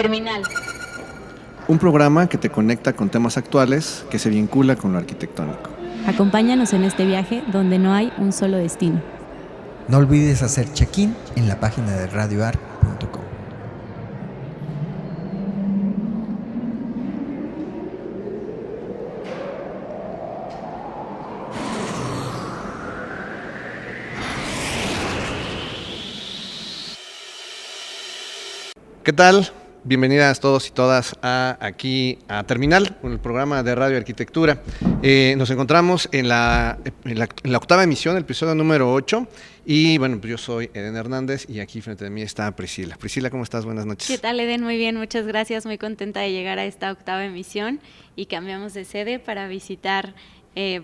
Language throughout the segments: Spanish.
Terminal. Un programa que te conecta con temas actuales que se vincula con lo arquitectónico. Acompáñanos en este viaje donde no hay un solo destino. No olvides hacer check-in en la página de radioarc.com. ¿Qué tal? Bienvenidas todos y todas aquí a Terminal, el programa de Radio Arquitectura. Nos encontramos en la octava emisión, el episodio número 8. Y bueno, pues yo soy Eden Hernández y aquí frente a mí está Priscila. Priscila, ¿cómo estás? Buenas noches. ¿Qué tal, Eden? Muy bien, muchas gracias. Muy contenta de llegar a esta octava emisión y cambiamos de sede para visitar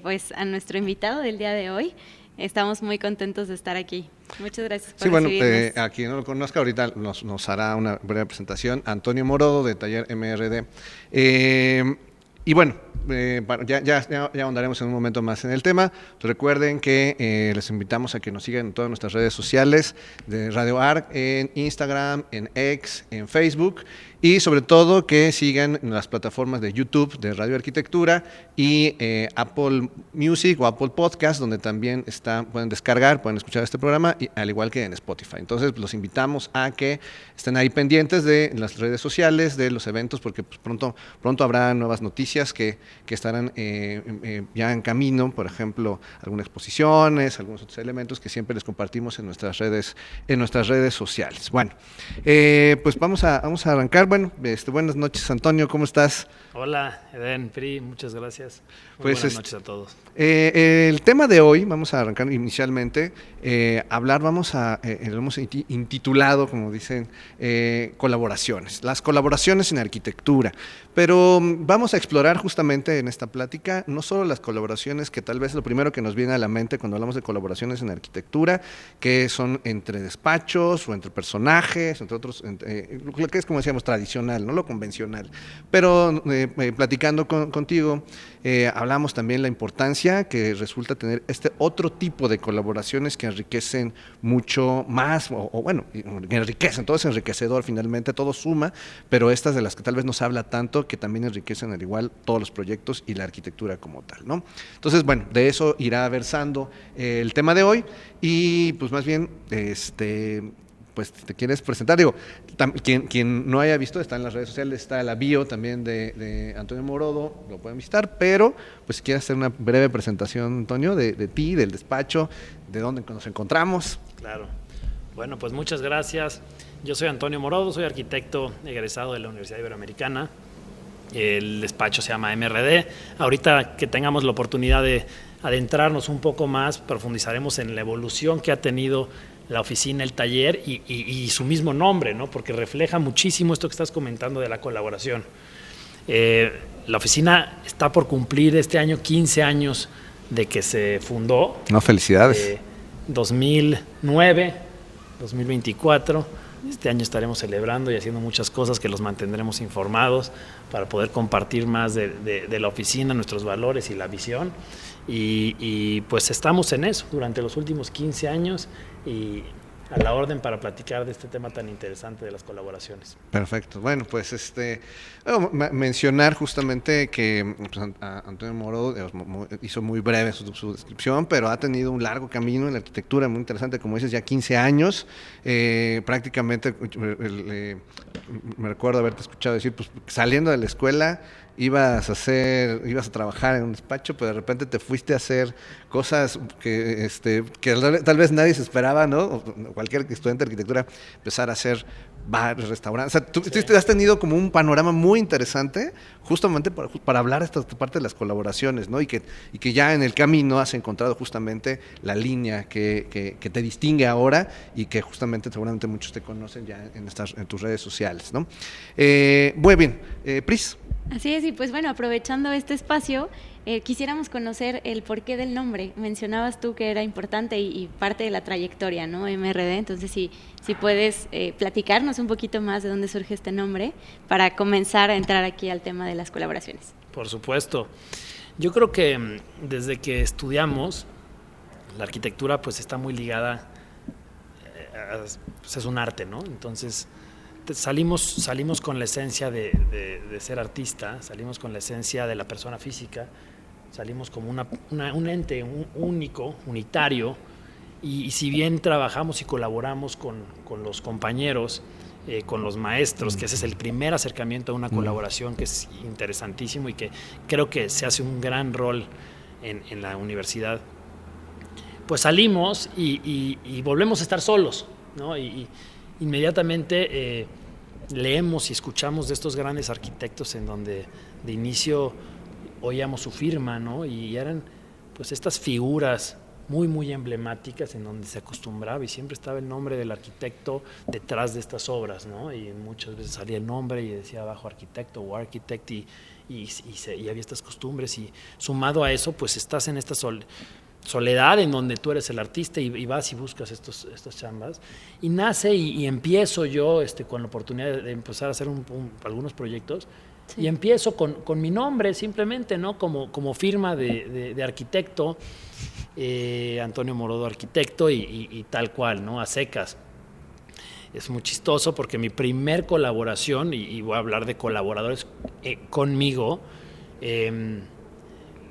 pues a nuestro invitado del día de hoy. Estamos muy contentos de estar aquí. Muchas gracias por recibirnos. A quien no lo conozca, ahorita nos hará una breve presentación. Antonio Morodo, de Taller MRD. Y bueno, ya ahondaremos en un momento más en el tema. Recuerden que les invitamos a que nos sigan en todas nuestras redes sociales de Radio Arc, en Instagram, en X, en Facebook, y sobre todo que sigan en las plataformas de YouTube de Radio Arquitectura y Apple Music o Apple Podcast, donde también pueden descargar, pueden escuchar este programa, y, al igual que en Spotify. Entonces los invitamos a que estén ahí pendientes de las redes sociales, de los eventos, porque pues, pronto habrá nuevas noticias que estarán ya en camino. Por ejemplo, algunas exposiciones, algunos otros elementos que siempre les compartimos en nuestras redes sociales. Bueno, pues vamos a arrancar. Bueno, buenas noches, Antonio, ¿cómo estás? Hola, Eden, Pri, muchas gracias. Pues buenas noches a todos. El tema de hoy, vamos a arrancar inicialmente, lo hemos intitulado, como dicen, colaboraciones, las colaboraciones en arquitectura. Pero vamos a explorar justamente en esta plática no solo las colaboraciones, que tal vez es lo primero que nos viene a la mente cuando hablamos de colaboraciones en arquitectura, que son entre despachos o entre personajes, entre otros, lo que es, como decíamos, tradicional, no lo convencional. Pero platicando contigo, hablamos también la importancia que resulta tener este otro tipo de colaboraciones que enriquecen mucho más, que enriquecen, todo es enriquecedor finalmente, todo suma, pero estas de las que tal vez no se habla tanto, que también enriquecen al igual todos los proyectos y la arquitectura como tal, ¿no? Entonces, bueno, de eso irá versando el tema de hoy y pues más bien, pues te quieres presentar, digo, quien no haya visto, está en las redes sociales, está la bio también de Antonio Morodo, lo pueden visitar, pero pues si quieres hacer una breve presentación, Antonio, de ti, del despacho, de dónde nos encontramos. Claro, bueno, pues muchas gracias. Yo soy Antonio Morodo, soy arquitecto egresado de la Universidad Iberoamericana. El despacho se llama MRD. Ahorita que tengamos la oportunidad de adentrarnos un poco más, profundizaremos en la evolución que ha tenido la oficina, el taller y su mismo nombre, ¿no? Porque refleja muchísimo esto que estás comentando de la colaboración. La oficina está por cumplir este año 15 años de que se fundó. No, felicidades. 2009, 2024. Este año estaremos celebrando y haciendo muchas cosas que los mantendremos informados para poder compartir más de la oficina, nuestros valores y la visión. Y pues estamos en eso durante los últimos 15 años y a la orden para platicar de este tema tan interesante de las colaboraciones. Perfecto. Bueno, pues mencionar justamente que pues, Antonio Morodo hizo muy breve su descripción, pero ha tenido un largo camino en la arquitectura muy interesante, como dices, ya 15 años. Prácticamente me recuerdo haberte escuchado decir, pues saliendo de la escuela ibas a trabajar en un despacho, pero de repente te fuiste a hacer cosas que tal vez nadie se esperaba, ¿no? O cualquier estudiante de arquitectura empezar a hacer bares, restaurantes. O sea, tú has tenido como un panorama muy interesante justamente para hablar de esta parte de las colaboraciones, ¿no? Y que ya en el camino has encontrado justamente la línea que te distingue ahora y que justamente seguramente muchos te conocen ya en tus redes sociales, ¿no? Muy bien. Pris. Así es, y pues bueno, aprovechando este espacio, quisiéramos conocer el porqué del nombre. Mencionabas tú que era importante y parte de la trayectoria, ¿no? MRD, entonces si puedes platicarnos un poquito más de dónde surge este nombre para comenzar a entrar aquí al tema de las colaboraciones. Por supuesto. Yo creo que desde que estudiamos, la arquitectura pues está muy ligada, pues es un arte, ¿no? Entonces salimos con la esencia de ser artista, salimos con la esencia de la persona física, salimos como un ente único, unitario, y si bien trabajamos y colaboramos con los compañeros, con los maestros, que ese es el primer acercamiento a una colaboración que es interesantísimo y que creo que se hace un gran rol en la universidad, pues salimos y volvemos a estar solos, ¿no? Y inmediatamente leemos y escuchamos de estos grandes arquitectos en donde de inicio oíamos su firma, ¿no? Y eran pues estas figuras muy, muy emblemáticas en donde se acostumbraba y siempre estaba el nombre del arquitecto detrás de estas obras, ¿no? Y muchas veces salía el nombre y decía abajo arquitecto o architect y había estas costumbres, y sumado a eso pues estás en esta soledad en donde tú eres el artista y vas y buscas estas chambas, y nace y empiezo yo con la oportunidad de empezar a hacer algunos proyectos. Sí. Y empiezo con mi nombre simplemente, ¿no? Como firma de arquitecto, Antonio Morodo Arquitecto, y tal cual, ¿no? A secas. Es muy chistoso porque mi primer colaboración, y voy a hablar de colaboradores conmigo,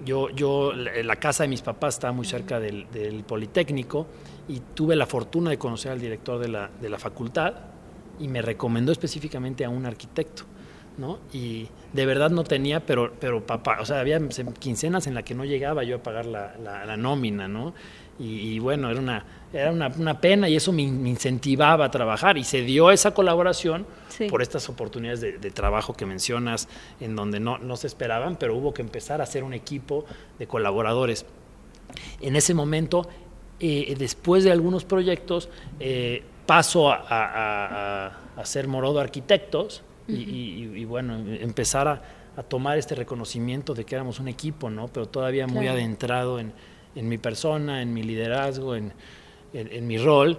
la casa de mis papás estaba muy cerca del Politécnico, y tuve la fortuna de conocer al director de la facultad, y me recomendó específicamente a un arquitecto, ¿no? Y de verdad no tenía, pero papá, o sea, había quincenas en las que no llegaba yo a pagar la nómina, ¿no? Y bueno, era una pena, y eso me incentivaba a trabajar, y se dio esa colaboración por estas oportunidades de trabajo que mencionas, en donde no se esperaban, pero hubo que empezar a hacer un equipo de colaboradores. En ese momento, después de algunos proyectos, paso a hacer Morodo Arquitectos, y bueno, empezar a tomar este reconocimiento de que éramos un equipo, ¿no? Pero todavía muy adentrado en mi persona, en mi liderazgo, en mi rol,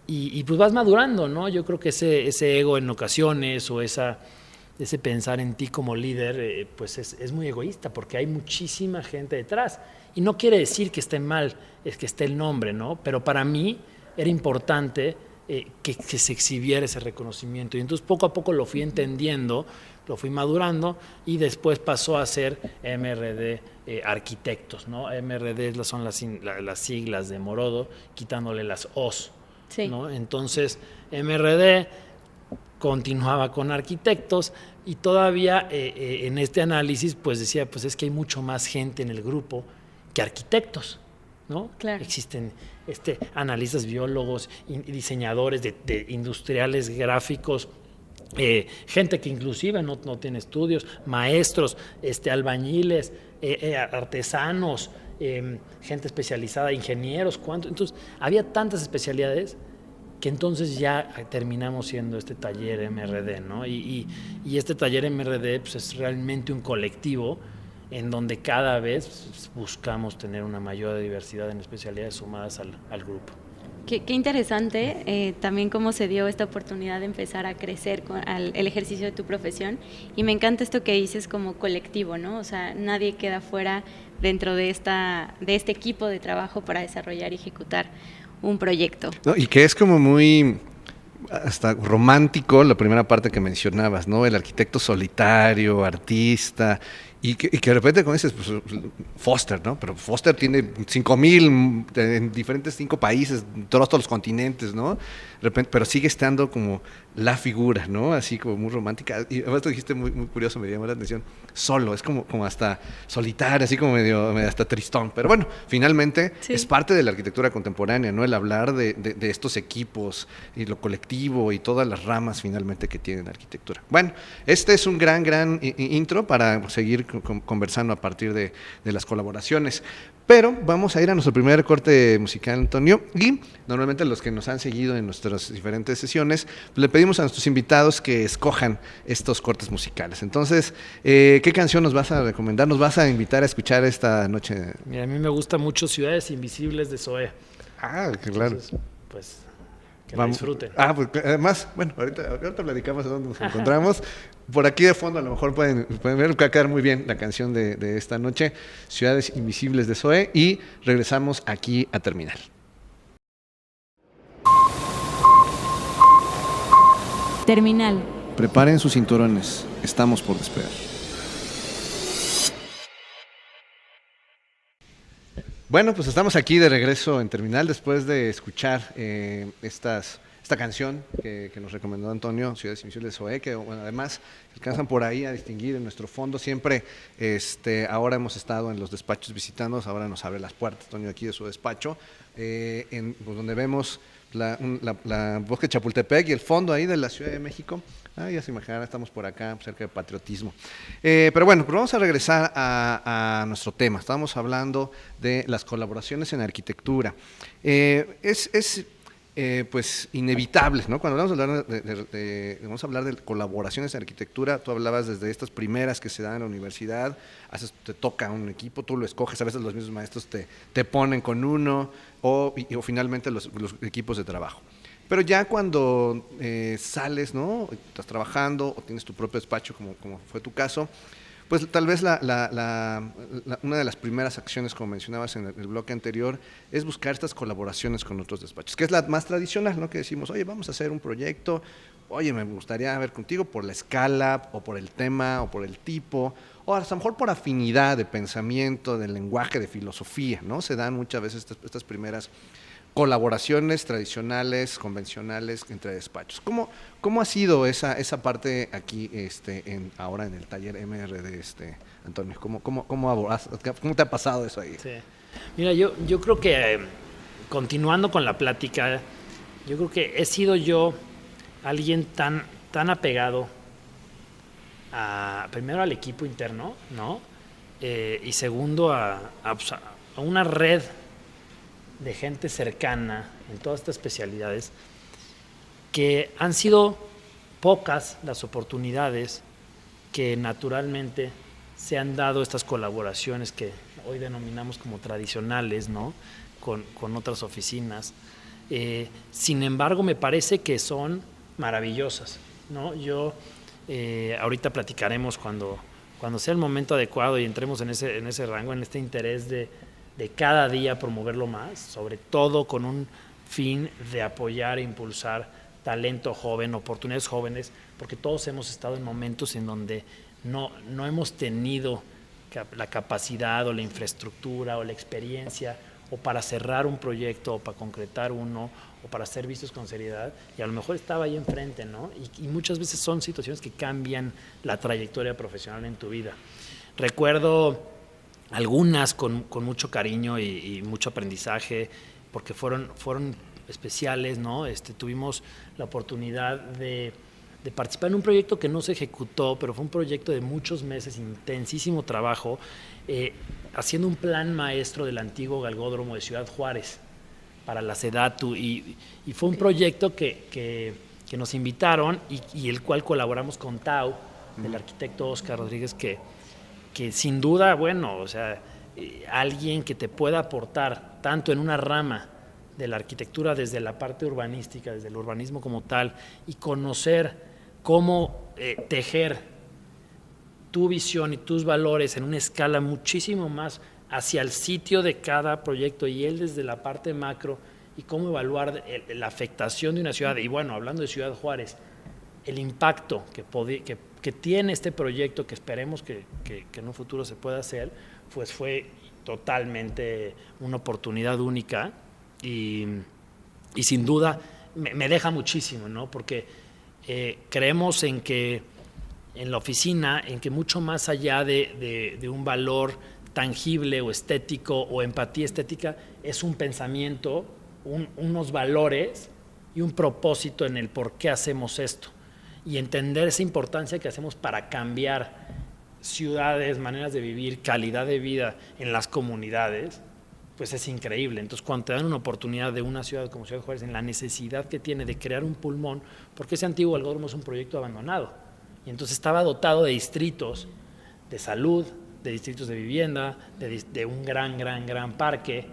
y pues vas madurando, ¿no? Yo creo que ese ego en ocasiones, o ese pensar en ti como líder, pues es muy egoísta, porque hay muchísima gente detrás, y no quiere decir que esté mal, es que esté el nombre, ¿no? Pero para mí era importante que se exhibiera ese reconocimiento, y entonces poco a poco lo fui entendiendo, lo fui madurando, y después pasó a ser MRD Arquitectos, ¿no? MRD son las siglas de Morodo, quitándole las O's, ¿no? Entonces MRD continuaba con Arquitectos, y todavía en este análisis pues decía, pues es que hay mucho más gente en el grupo que arquitectos, ¿no? Claro. Existen analistas, biólogos, diseñadores de industriales gráficos, gente que inclusive no tiene estudios, maestros, albañiles, artesanos, gente especializada, ingenieros, entonces había tantas especialidades que entonces ya terminamos siendo este taller MRD, ¿no? Y este taller MRD pues es realmente un colectivo en donde cada vez buscamos tener una mayor diversidad en especialidades sumadas al grupo. Qué interesante también cómo se dio esta oportunidad de empezar a crecer con el ejercicio de tu profesión, y me encanta esto que dices como colectivo, ¿no? O sea, nadie queda fuera dentro de este equipo de trabajo para desarrollar y ejecutar un proyecto. No, y que es como muy hasta romántico la primera parte que mencionabas, ¿no? El arquitecto solitario, artista, y que de repente, como dices, pues, Foster, ¿no? Pero Foster tiene 5,000 en diferentes 5 países, todos los continentes, ¿no? De repente, pero sigue estando como la figura, ¿no? Así como muy romántica. Y además tú dijiste muy, muy curioso, me llamó la atención, solo, es como hasta solitario, así como medio hasta tristón. Pero bueno, finalmente es parte de la arquitectura contemporánea, ¿no? El hablar de estos equipos y lo colectivo y todas las ramas finalmente que tiene la arquitectura. Bueno, este es un gran intro para seguir conversando a partir de las colaboraciones. Pero vamos a ir a nuestro primer corte musical, Antonio, y normalmente los que nos han seguido en nuestras diferentes sesiones, le pedimos a nuestros invitados que escojan estos cortes musicales. Entonces, ¿qué canción nos vas a recomendar? ¿Nos vas a invitar a escuchar esta noche? Mira, a mí me gusta mucho Ciudades Invisibles de Zoé. Ah, claro. Entonces, pues que la disfruten. Pues además, bueno, ahorita platicamos de dónde nos encontramos. Por aquí de fondo a lo mejor pueden ver que va a quedar muy bien la canción de esta noche, Ciudades Invisibles de Zoé, y regresamos aquí a terminar. Terminal. Preparen sus cinturones, estamos por despegar. Bueno, pues estamos aquí de regreso en Terminal después de escuchar esta canción que nos recomendó Antonio, Ciudades Invisibles de Zoé, que bueno, además alcanzan por ahí a distinguir en nuestro fondo. Siempre, ahora hemos estado en los despachos visitándonos, ahora nos abre las puertas Antonio aquí de su despacho, pues, donde vemos la bosque de Chapultepec y el fondo ahí de la Ciudad de México. Ya se imaginarán, estamos por acá cerca de patriotismo. Pero bueno, pues vamos a regresar a nuestro tema. Estábamos hablando de las colaboraciones en arquitectura. Pues inevitable, ¿no? Cuando vamos a hablar de colaboraciones en arquitectura, tú hablabas desde estas primeras que se dan en la universidad, te toca un equipo, tú lo escoges, a veces los mismos maestros te ponen con uno, o finalmente los equipos de trabajo. Pero ya cuando sales, ¿no? Estás trabajando o tienes tu propio despacho, como fue tu caso, pues tal vez una de las primeras acciones, como mencionabas en el bloque anterior, es buscar estas colaboraciones con otros despachos, que es la más tradicional, ¿no? Que decimos, oye, vamos a hacer un proyecto, oye, me gustaría ver contigo por la escala, o por el tema, o por el tipo, o a lo mejor por afinidad de pensamiento, de lenguaje, de filosofía, ¿no? Se dan muchas veces estas primeras colaboraciones tradicionales, convencionales entre despachos. ¿Cómo ha sido esa parte aquí ahora en el taller MRD, Antonio? ¿Cómo te ha pasado eso ahí? Sí. Mira, yo creo que, continuando con la plática, yo creo que he sido yo alguien tan apegado primero al equipo interno, ¿no? Y segundo a una red de gente cercana en todas estas especialidades, que han sido pocas las oportunidades que naturalmente se han dado estas colaboraciones que hoy denominamos como tradicionales, ¿no? con otras oficinas. Sin embargo, me parece que son maravillosas, ¿no? Ahorita platicaremos cuando sea el momento adecuado y entremos en ese rango, en este interés de cada día promoverlo más, sobre todo con un fin de apoyar e impulsar talento joven, oportunidades jóvenes, porque todos hemos estado en momentos en donde no hemos tenido la capacidad o la infraestructura o la experiencia o para cerrar un proyecto o para concretar uno o para ser vistos con seriedad, y a lo mejor estaba ahí enfrente, ¿no? Y muchas veces son situaciones que cambian la trayectoria profesional en tu vida. Recuerdo algunas con mucho cariño y mucho aprendizaje, porque fueron especiales, ¿no? Tuvimos la oportunidad de participar en un proyecto que no se ejecutó, pero fue un proyecto de muchos meses, intensísimo trabajo, haciendo un plan maestro del antiguo galgódromo de Ciudad Juárez para la SEDATU, y fue un proyecto que nos invitaron y el cual colaboramos con TAU, del arquitecto Oscar Rodríguez, que sin duda, bueno, o sea, alguien que te pueda aportar tanto en una rama de la arquitectura desde la parte urbanística, desde el urbanismo como tal, y conocer cómo tejer tu visión y tus valores en una escala muchísimo más hacia el sitio de cada proyecto, y él desde la parte macro, y cómo evaluar la afectación de una ciudad. Y bueno, hablando de Ciudad Juárez, el impacto que tiene este proyecto, que esperemos que en un futuro se pueda hacer, pues fue totalmente una oportunidad única, y sin duda me deja muchísimo, ¿no? Porque creemos en la oficina, en que mucho más allá de un valor tangible o estético o empatía estética, es un pensamiento, unos valores y un propósito en el por qué hacemos esto, y entender esa importancia que hacemos para cambiar ciudades, maneras de vivir, calidad de vida en las comunidades, pues es increíble. Entonces, cuando te dan una oportunidad de una ciudad como Ciudad Juárez, en la necesidad que tiene de crear un pulmón, porque ese antiguo galgódromo es un proyecto abandonado, y entonces estaba dotado de distritos de salud, de distritos de vivienda, de un gran parque,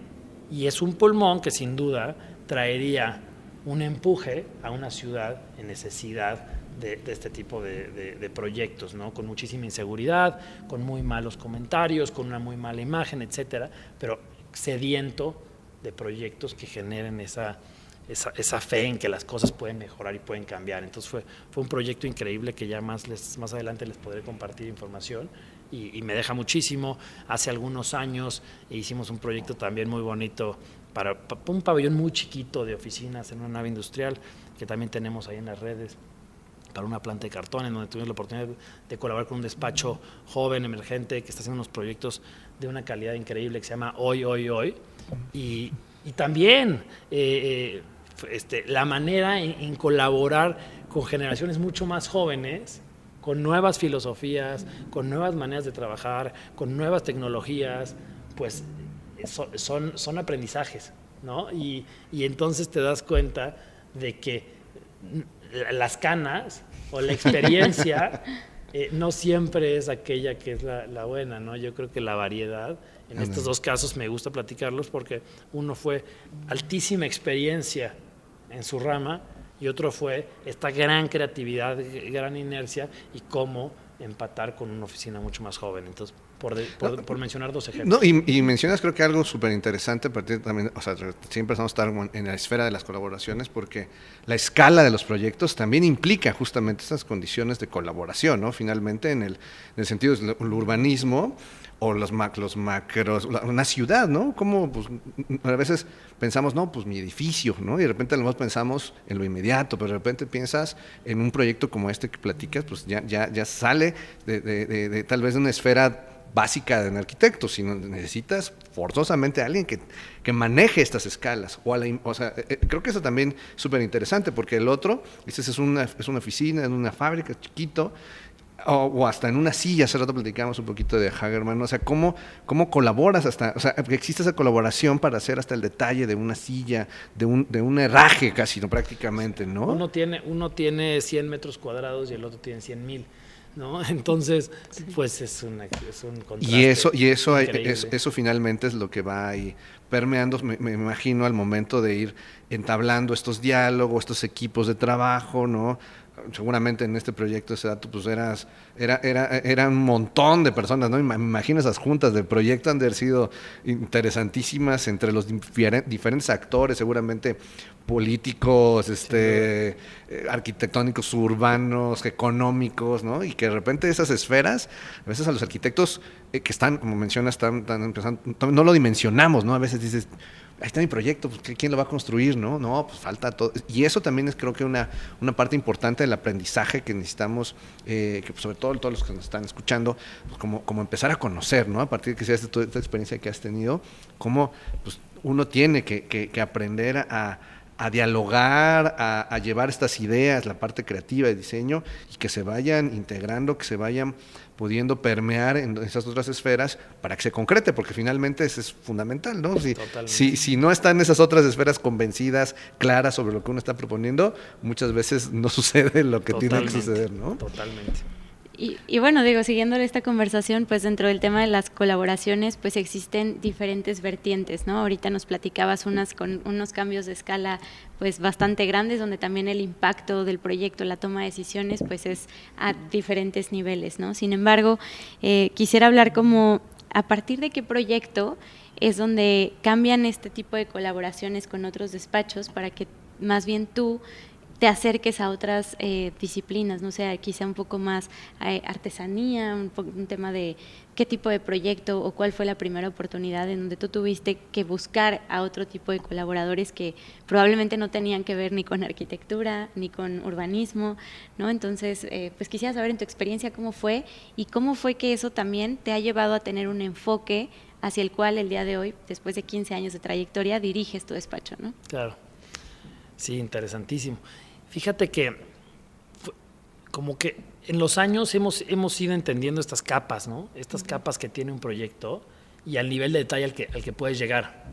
y es un pulmón que sin duda traería un empuje a una ciudad en necesidad de este tipo de proyectos, ¿no? Con muchísima inseguridad, con muy malos comentarios, con una muy mala imagen, etcétera, pero sediento de proyectos que generen esa esa fe en que las cosas pueden mejorar y pueden cambiar. Entonces fue un proyecto increíble que ya más adelante les podré compartir información y me deja muchísimo. Hace algunos años hicimos un proyecto también muy bonito para un pabellón muy chiquito de oficinas en una nave industrial que también tenemos ahí en las redes, para una planta de cartón, en donde tuvimos la oportunidad de colaborar con un despacho joven, emergente, que está haciendo unos proyectos de una calidad increíble que se llama Hoy. Y también la manera en colaborar con generaciones mucho más jóvenes, con nuevas filosofías, con nuevas maneras de trabajar, con nuevas tecnologías, pues son aprendizajes, ¿no? Y entonces te das cuenta de que las canas o la experiencia no siempre es aquella que es la buena, ¿no? Yo creo que la variedad, en estos dos casos me gusta platicarlos porque uno fue altísima experiencia en su rama y otro fue esta gran creatividad, gran inercia y cómo empatar con una oficina mucho más joven. Entonces, por mencionar dos ejemplos. No, y mencionas creo que algo súper interesante, a partir también, o sea, siempre vamos a estar en la esfera de las colaboraciones porque la escala de los proyectos también implica justamente estas condiciones de colaboración, ¿no? Finalmente, en el sentido del urbanismo o los macros, una ciudad, ¿no? Como pues, a veces pensamos, no, pues mi edificio, ¿no? Y de repente a lo mejor pensamos en lo inmediato, pero de repente piensas en un proyecto como este que platicas, pues ya sale de tal vez de una esfera básica de un arquitecto, sino necesitas forzosamente a alguien que maneje estas escalas. O sea, creo que eso también es súper interesante, porque el otro, es una oficina, en una fábrica, chiquito, o hasta en una silla. Hace rato platicamos un poquito de Hagerman, ¿no? O sea, cómo colaboras hasta, o sea, que existe esa colaboración para hacer hasta el detalle de una silla, de un herraje casi, ¿no? Prácticamente, ¿no? Uno tiene 100 metros cuadrados y el otro tiene 100,000, ¿no? Entonces, pues es un contraste. Y eso finalmente es lo que va ahí permeando, me imagino, al momento de ir entablando estos diálogos, estos equipos de trabajo, ¿no? Seguramente en este proyecto ese dato pues era un montón de personas, ¿no? Me imagino esas juntas de proyecto han de haber sido interesantísimas entre los diferentes actores, seguramente políticos, arquitectónicos, urbanos, económicos, ¿no? Y que de repente esas esferas, a veces a los arquitectos que están, como mencionas, están empezando, no lo dimensionamos, ¿no? A veces dices, ahí está mi proyecto, pues, ¿quién lo va a construir? No, pues falta todo. Y eso también es, creo que, una parte importante del aprendizaje que necesitamos, que pues, sobre todo todos los que nos están escuchando, pues, como empezar a conocer, ¿no? A partir de que sea toda esta experiencia que has tenido, cómo pues, uno tiene que aprender a dialogar, a llevar estas ideas, la parte creativa de diseño, y que se vayan integrando, que se vayan pudiendo permear en esas otras esferas para que se concrete, porque finalmente eso es fundamental, ¿no? Si no están esas otras esferas convencidas, claras sobre lo que uno está proponiendo, muchas veces no sucede lo que tiene que suceder, ¿no? Totalmente. Y bueno, digo, siguiendo esta conversación, pues dentro del tema de las colaboraciones, pues existen diferentes vertientes, ¿no? Ahorita nos platicabas unas con unos cambios de escala pues bastante grandes, donde también el impacto del proyecto, la toma de decisiones, pues es a diferentes niveles, ¿no? Sin embargo, quisiera hablar como a partir de qué proyecto es donde cambian este tipo de colaboraciones con otros despachos para que más bien tú te acerques a otras disciplinas, no sé, quizá un poco más artesanía, un tema de qué tipo de proyecto o cuál fue la primera oportunidad en donde tú tuviste que buscar a otro tipo de colaboradores que probablemente no tenían que ver ni con arquitectura ni con urbanismo, ¿no? Entonces, pues quisiera saber en tu experiencia cómo fue y cómo fue que eso también te ha llevado a tener un enfoque hacia el cual el día de hoy, después de 15 años de trayectoria, diriges tu despacho, ¿no? Claro, sí, interesantísimo. Fíjate que como que en los años hemos ido entendiendo estas capas, ¿no? Estas capas que tiene un proyecto y al nivel de detalle al que puedes llegar.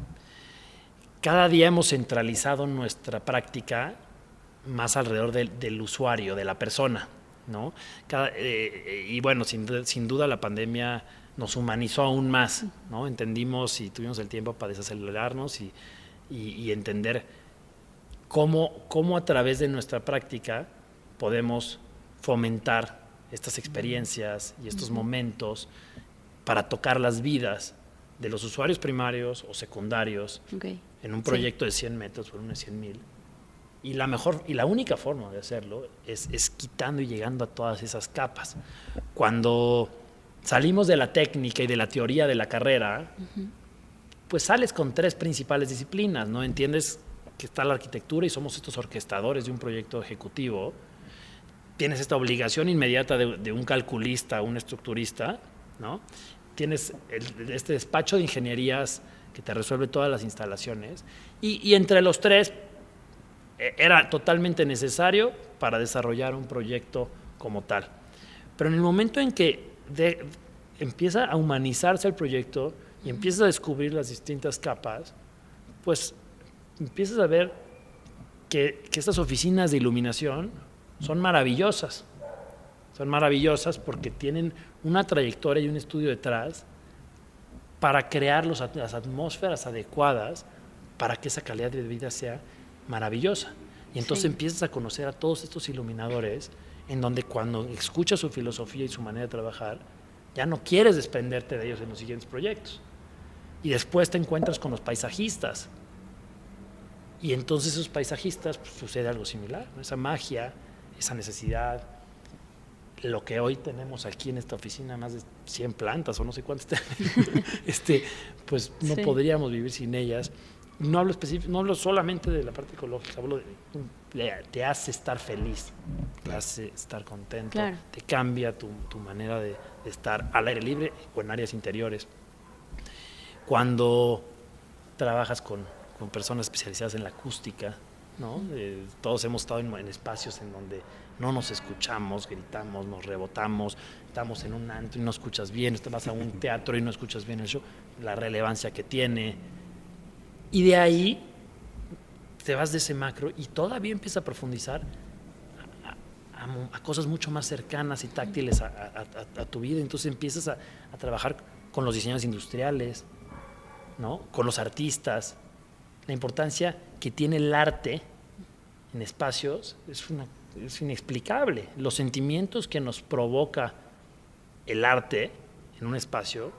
Cada día hemos centralizado nuestra práctica más alrededor del usuario, de la persona, ¿no? Y bueno, sin duda la pandemia nos humanizó aún más, ¿no? Entendimos y tuvimos el tiempo para desacelerarnos y entender cómo a través de nuestra práctica podemos fomentar estas experiencias y estos momentos para tocar las vidas de los usuarios primarios o secundarios en un proyecto de 100 metros por uno de 100,000 Y la mejor y la única forma de hacerlo es quitando y llegando a todas esas capas. Cuando salimos de la técnica y de la teoría de la carrera, pues sales con 3 principales disciplinas, ¿no? Entiendes que está la arquitectura y somos estos orquestadores de un proyecto ejecutivo. Tienes esta obligación inmediata de un calculista, un estructurista, ¿no? Tienes este despacho de ingenierías que te resuelve todas las instalaciones. Y entre los 3 era totalmente necesario para desarrollar un proyecto como tal. Pero en el momento en que empieza a humanizarse el proyecto y empiezas a descubrir las distintas capas, pues empiezas a ver que estas oficinas de iluminación son maravillosas. Son maravillosas porque tienen una trayectoria y un estudio detrás para crear las atmósferas adecuadas para que esa calidad de vida sea maravillosa. Y entonces empiezas a conocer a todos estos iluminadores en donde cuando escuchas su filosofía y su manera de trabajar, ya no quieres desprenderte de ellos en los siguientes proyectos. Y después te encuentras con los paisajistas. Y entonces esos paisajistas, pues, sucede algo similar, ¿no? Esa magia, esa necesidad, lo que hoy tenemos aquí en esta oficina, más de 100 plantas o no sé cuántas, pues no podríamos vivir sin ellas. No hablo solamente de la parte ecológica, hablo te hace estar feliz, te hace estar contento, te cambia tu manera de estar al aire libre o en áreas interiores. Cuando trabajas con personas especializadas en la acústica, ¿no? Todos hemos estado en espacios en donde no nos escuchamos, gritamos, nos rebotamos, estamos en un antro y no escuchas bien, vas a un teatro y no escuchas bien el show, la relevancia que tiene. Y de ahí te vas de ese macro y todavía empiezas a profundizar a cosas mucho más cercanas y táctiles a tu vida. Entonces empiezas a trabajar con los diseñadores industriales, ¿no? Con los artistas. La importancia que tiene el arte en espacios es inexplicable. Los sentimientos que nos provoca el arte en un espacio,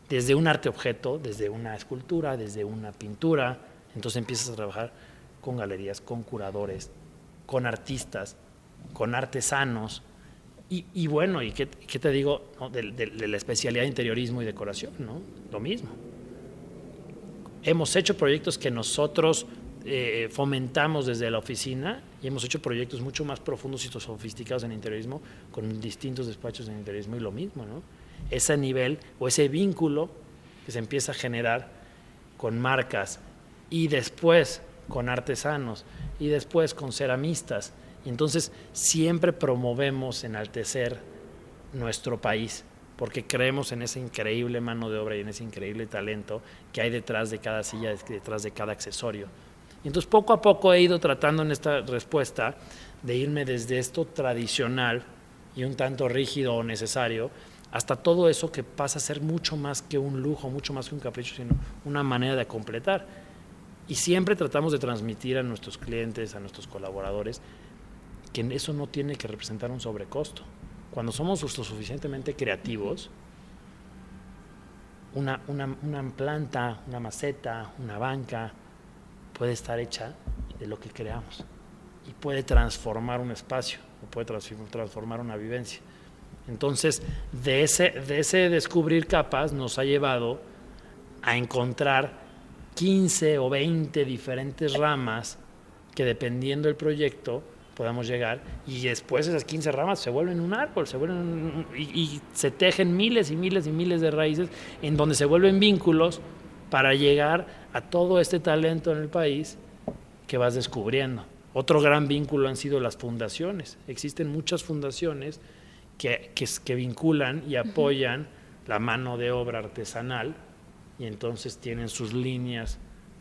desde un arte objeto, desde una escultura, desde una pintura, entonces empiezas a trabajar con galerías, con curadores, con artistas, con artesanos, y bueno, ¿y qué te digo, ¿no? de la especialidad de interiorismo y decoración, ¿no? Lo mismo. Hemos hecho proyectos que nosotros fomentamos desde la oficina y hemos hecho proyectos mucho más profundos y sofisticados en interiorismo con distintos despachos en interiorismo y lo mismo, ¿no? Ese nivel o ese vínculo que se empieza a generar con marcas y después con artesanos y después con ceramistas. Y entonces siempre promovemos enaltecer nuestro país porque creemos en esa increíble mano de obra y en ese increíble talento que hay detrás de cada silla, detrás de cada accesorio. Y entonces poco a poco he ido tratando en esta respuesta de irme desde esto tradicional y un tanto rígido o necesario hasta todo eso que pasa a ser mucho más que un lujo, mucho más que un capricho, sino una manera de completar. Y siempre tratamos de transmitir a nuestros clientes, a nuestros colaboradores, que eso no tiene que representar un sobrecosto. Cuando somos lo suficientemente creativos, una planta, una maceta, una banca, puede estar hecha de lo que creamos y puede transformar un espacio o puede transformar una vivencia. Entonces, de ese descubrir capas nos ha llevado a encontrar 15 o 20 diferentes ramas que dependiendo del proyecto podamos llegar y después esas 15 ramas se vuelven un árbol, y se tejen miles y miles y miles de raíces en donde se vuelven vínculos para llegar a todo este talento en el país que vas descubriendo. Otro gran vínculo han sido las fundaciones. Existen muchas fundaciones que vinculan y apoyan la mano de obra artesanal y entonces tienen sus líneas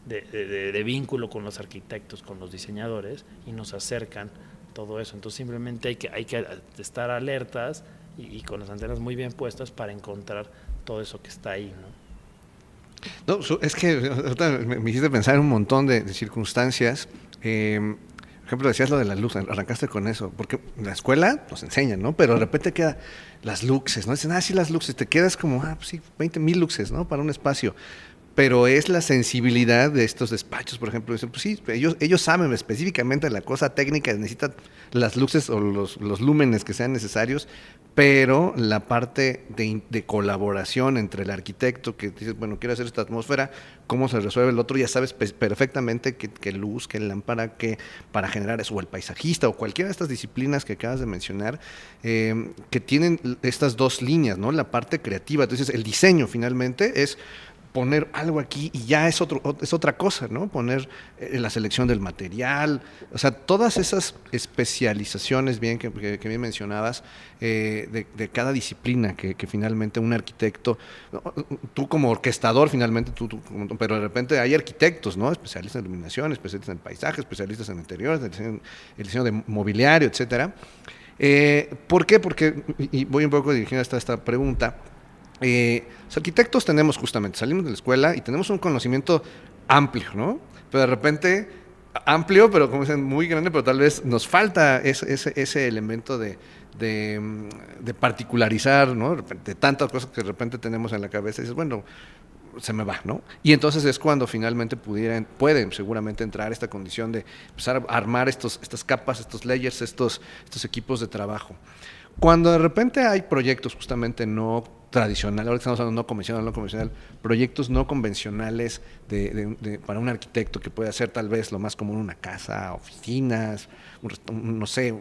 de vínculo con los arquitectos, con los diseñadores y nos acercan todo eso. Entonces simplemente hay que estar alertas y con las antenas muy bien puestas para encontrar todo eso que está ahí, ¿no? No, es que me hiciste pensar en un montón de circunstancias. Por ejemplo, decías lo de la luz, arrancaste con eso, porque en la escuela nos enseñan, ¿no? Pero de repente quedan las luxes, ¿no? Dicen, sí, las luxes, te quedas como, pues sí, 20,000 luxes, ¿no? Para un espacio. pero es la sensibilidad de estos despachos, por ejemplo. Dicen, pues sí, ellos saben específicamente la cosa técnica, necesitan las luces o los lúmenes que sean necesarios, pero la parte de colaboración entre el arquitecto que dice, bueno, quiero hacer esta atmósfera, cómo se resuelve el otro, ya sabes perfectamente qué luz, qué lámpara, qué para generar eso, o el paisajista, o cualquiera de estas disciplinas que acabas de mencionar, que tienen estas dos líneas, ¿no? La parte creativa, entonces el diseño finalmente es poner algo aquí y ya es otra cosa, ¿no? Poner la selección del material, o sea, todas esas especializaciones que bien mencionabas, de cada disciplina que finalmente un arquitecto, tú como orquestador finalmente, pero de repente hay arquitectos, ¿no? Especialistas en iluminación, especialistas en paisaje, especialistas en interiores, el diseño de mobiliario, etcétera. ¿Por qué? Porque, y voy un poco dirigido hasta esta pregunta, los arquitectos tenemos justamente, salimos de la escuela y tenemos un conocimiento amplio, ¿no? Pero de repente, amplio, pero como dicen, muy grande, pero tal vez nos falta ese elemento de particularizar, ¿no? De tantas cosas que de repente tenemos en la cabeza y dices, bueno, se me va, ¿no? Y entonces es cuando finalmente pueden seguramente entrar esta condición de empezar a armar estas capas, estos layers, estos equipos de trabajo. Cuando de repente hay proyectos justamente no tradicionales, ahora estamos hablando no convencional, proyectos no convencionales para un arquitecto que puede hacer tal vez lo más común una casa, oficinas, no sé,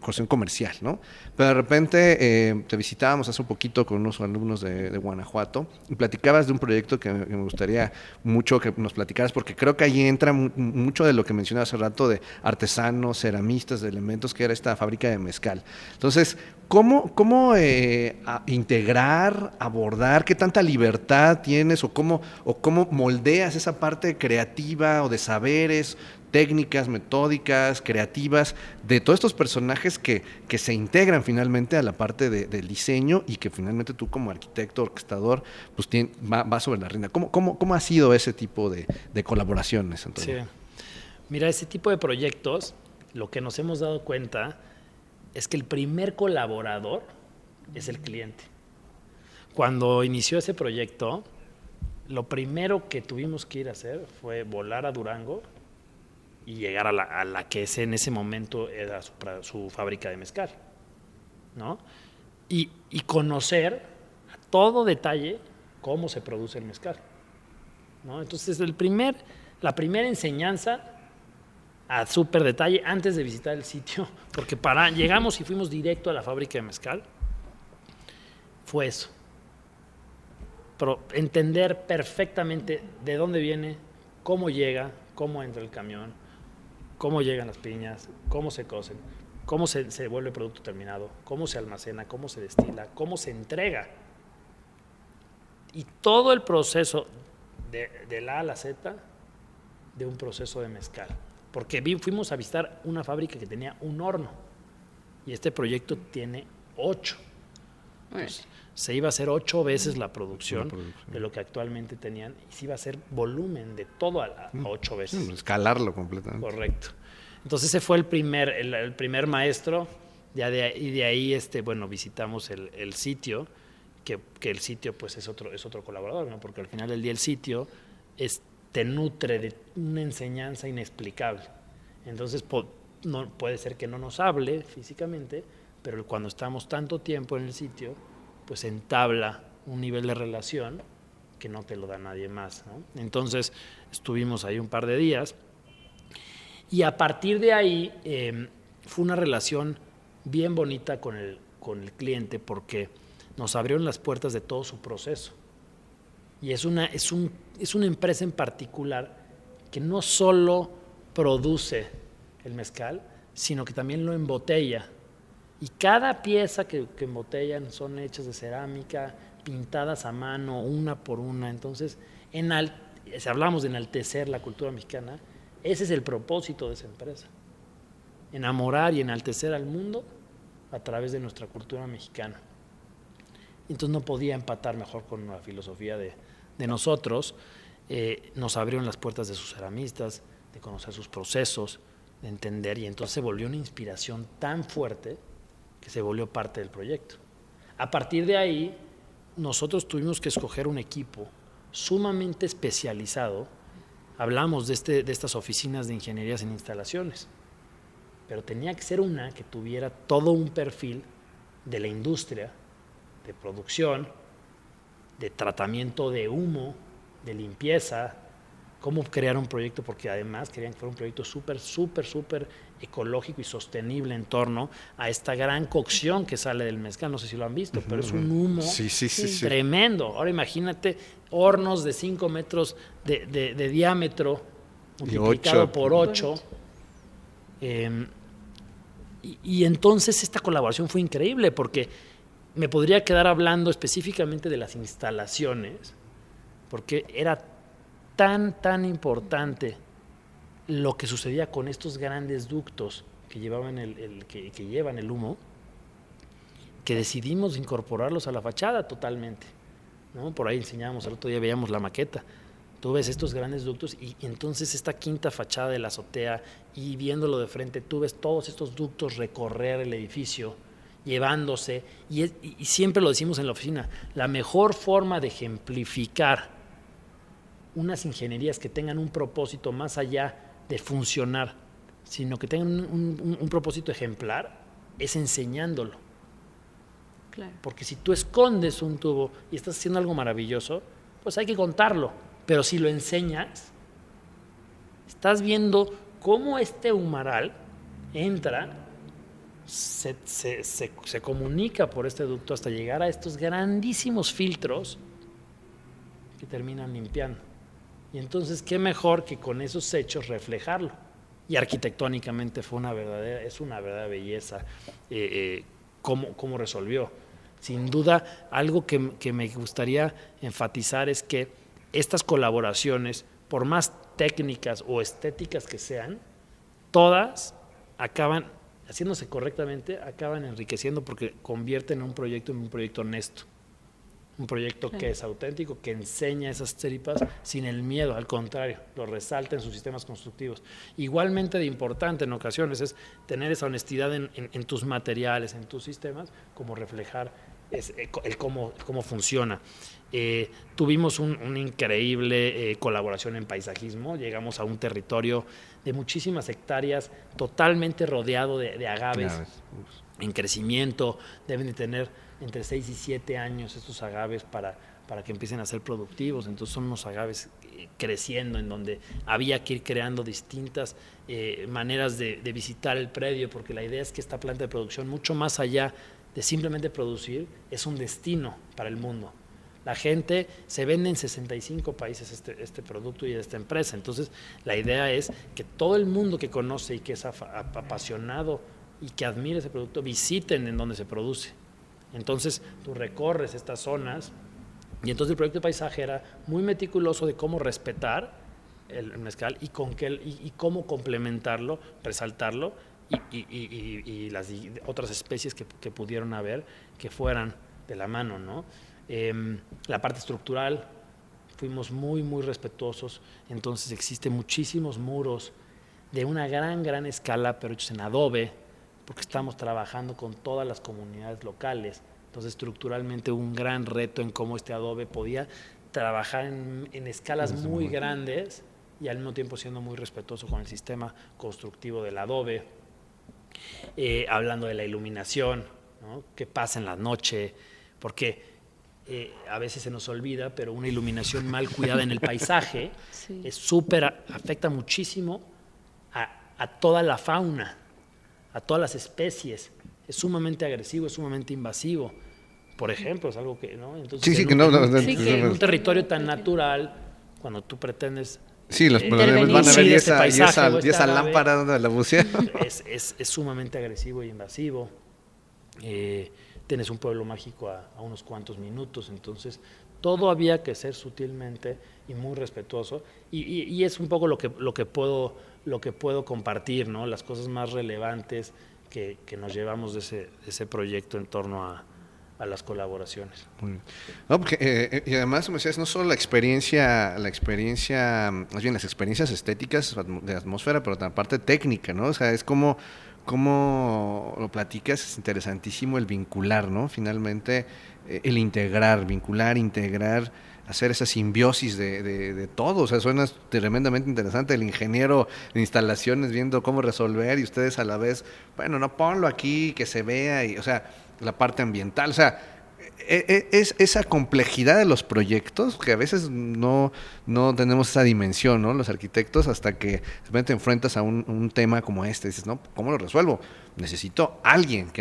cuestión comercial, ¿no? Pero de repente te visitábamos hace un poquito con unos alumnos de Guanajuato y platicabas de un proyecto que me gustaría mucho que nos platicaras, porque creo que ahí entra mucho de lo que mencionaba hace rato de artesanos, ceramistas, de elementos, que era esta fábrica de mezcal. Entonces, ¿cómo integrar, abordar, qué tanta libertad tienes o cómo moldeas esa parte creativa o de saberes, técnicas, metódicas, creativas, de todos estos personajes que se integran finalmente a la parte del diseño y que finalmente tú como arquitecto, orquestador, pues va sobre la rienda? ¿Cómo ha sido ese tipo de colaboraciones, Antonio? Sí. Mira, ese tipo de proyectos, lo que nos hemos dado cuenta es que el primer colaborador es el cliente. Cuando inició ese proyecto, lo primero que tuvimos que ir a hacer fue volar a Durango y llegar a la que en ese momento era su fábrica de mezcal, ¿no? Y conocer a todo detalle cómo se produce el mezcal, ¿no? Entonces, la primera enseñanza a súper detalle antes de visitar el sitio, porque llegamos y fuimos directo a la fábrica de mezcal, fue eso. Pero entender perfectamente de dónde viene, cómo llega, cómo entra el camión, cómo llegan las piñas, cómo se cocen, cómo se vuelve producto terminado, cómo se almacena, cómo se destila, cómo se entrega. Y todo el proceso de la A a la Z de un proceso de mezcal. Porque fuimos a visitar una fábrica que tenía un horno y este proyecto tiene 8. Entonces, se iba a hacer 8 veces la producción de lo que actualmente tenían y se iba a hacer volumen de todo a 8 veces. Escalarlo completamente. Correcto. Entonces ese fue el primer maestro, y de ahí visitamos el sitio, que el sitio pues es otro colaborador, ¿no? Porque al final del día el sitio te nutre de una enseñanza inexplicable. Entonces no, puede ser que no nos hable físicamente, pero cuando estamos tanto tiempo en el sitio, pues entabla un nivel de relación que no te lo da nadie más, ¿no? Entonces estuvimos ahí un par de días y a partir de ahí fue una relación bien bonita con el cliente, porque nos abrieron las puertas de todo su proceso. Y es una empresa en particular que no solo produce el mezcal, sino que también lo embotella. Y cada pieza que embotellan son hechas de cerámica, pintadas a mano, una por una. Entonces, si hablamos de enaltecer la cultura mexicana, ese es el propósito de esa empresa. Enamorar y enaltecer al mundo a través de nuestra cultura mexicana. Entonces no podía empatar mejor con la filosofía de nosotros. Nos abrieron las puertas de sus ceramistas, de conocer sus procesos, de entender, y entonces se volvió una inspiración tan fuerte que se volvió parte del proyecto. A partir de ahí, nosotros tuvimos que escoger un equipo sumamente especializado. Hablamos de estas oficinas de ingenierías en instalaciones, pero tenía que ser una que tuviera todo un perfil de la industria, de producción, de tratamiento de humo, de limpieza, cómo crear un proyecto, porque además querían que fuera un proyecto súper ecológico y sostenible en torno a esta gran cocción que sale del mezcal. No sé si lo han visto, pero es un humo tremendo. Ahora imagínate hornos de 5 metros de diámetro multiplicado por 8. Y entonces esta colaboración fue increíble, porque me podría quedar hablando específicamente de las instalaciones, porque era tan importante lo que sucedía con estos grandes ductos que llevaban que llevan el humo, que decidimos incorporarlos a la fachada totalmente, ¿no? Por ahí enseñábamos, el otro día veíamos la maqueta. Tú ves estos grandes ductos y entonces esta quinta fachada de la azotea, y viéndolo de frente, tú ves todos estos ductos recorrer el edificio, llevándose, y siempre lo decimos en la oficina, la mejor forma de ejemplificar unas ingenierías que tengan un propósito más allá de funcionar, sino que tengan un propósito ejemplar, es enseñándolo. Claro. Porque si tú escondes un tubo y estás haciendo algo maravilloso, pues hay que contarlo. Pero si lo enseñas, estás viendo cómo este humaral entra, se comunica por este ducto hasta llegar a estos grandísimos filtros que terminan limpiando. Y entonces, ¿qué mejor que con esos hechos reflejarlo? Y arquitectónicamente es una verdadera belleza cómo resolvió. Sin duda, algo que me gustaría enfatizar es que estas colaboraciones, por más técnicas o estéticas que sean, todas acaban, haciéndose correctamente, acaban enriqueciendo, porque convierten un proyecto en un proyecto honesto. Un proyecto que es auténtico, que enseña esas tripas sin el miedo, al contrario, lo resalta en sus sistemas constructivos. Igualmente de importante en ocasiones es tener esa honestidad en tus materiales, en tus sistemas, como reflejar cómo funciona. Tuvimos una increíble colaboración en paisajismo. Llegamos a un territorio de muchísimas hectáreas, totalmente rodeado de agaves en crecimiento. Deben de tener entre 6 y 7 años estos agaves para que empiecen a ser productivos. Entonces son unos agaves creciendo, en donde había que ir creando distintas maneras de visitar el predio, porque la idea es que esta planta de producción, mucho más allá de simplemente producir, es un destino para el mundo. La gente, se vende en 65 países este producto y esta empresa. Entonces la idea es que todo el mundo que conoce y que es apasionado y que admire ese producto, visiten en donde se produce. Entonces tú recorres estas zonas, y entonces el proyecto de paisaje era muy meticuloso de cómo respetar el mezcal y cómo complementarlo, resaltarlo, y las otras especies que pudieron haber, que fueran de la mano, ¿no? La parte estructural, fuimos muy respetuosos. Entonces existen muchísimos muros de una gran escala, pero hechos en adobe, porque estamos trabajando con todas las comunidades locales. Entonces estructuralmente un gran reto en cómo este adobe podía trabajar en escalas muy grandes y al mismo tiempo siendo muy respetuoso con el sistema constructivo del adobe. Hablando de la iluminación, ¿no? ¿Qué pasa en la noche? Porque a veces se nos olvida, pero una iluminación mal cuidada en el paisaje afecta muchísimo a toda la fauna, a todas las especies. Es sumamente agresivo, es sumamente invasivo. Por ejemplo, es algo que, ¿no? Entonces, en un territorio tan natural, cuando tú pretendes... Sí, los problemas van a ver y esa lámpara donde la pusieron. Es sumamente agresivo y invasivo. Tienes un pueblo mágico a unos cuantos minutos, entonces todo había que ser sutilmente y muy respetuoso, y es un poco lo que puedo compartir, ¿no? Las cosas más relevantes que nos llevamos de ese proyecto en torno a las colaboraciones. No, porque, y además, como decías, no solo la experiencia, más bien las experiencias estéticas de atmósfera, pero también parte técnica, ¿no? O sea, es como lo platicas, es interesantísimo el vincular, ¿no? Finalmente, el integrar, hacer esa simbiosis de todo. O sea, suena tremendamente interesante. El ingeniero de instalaciones viendo cómo resolver y ustedes a la vez, bueno, no ponlo aquí, que se vea, y, o sea, la parte ambiental. O sea, es esa complejidad de los proyectos que a veces no tenemos esa dimensión, ¿no? Los arquitectos, hasta que de repente te enfrentas a un tema como este, dices, no, ¿cómo lo resuelvo? Necesito alguien,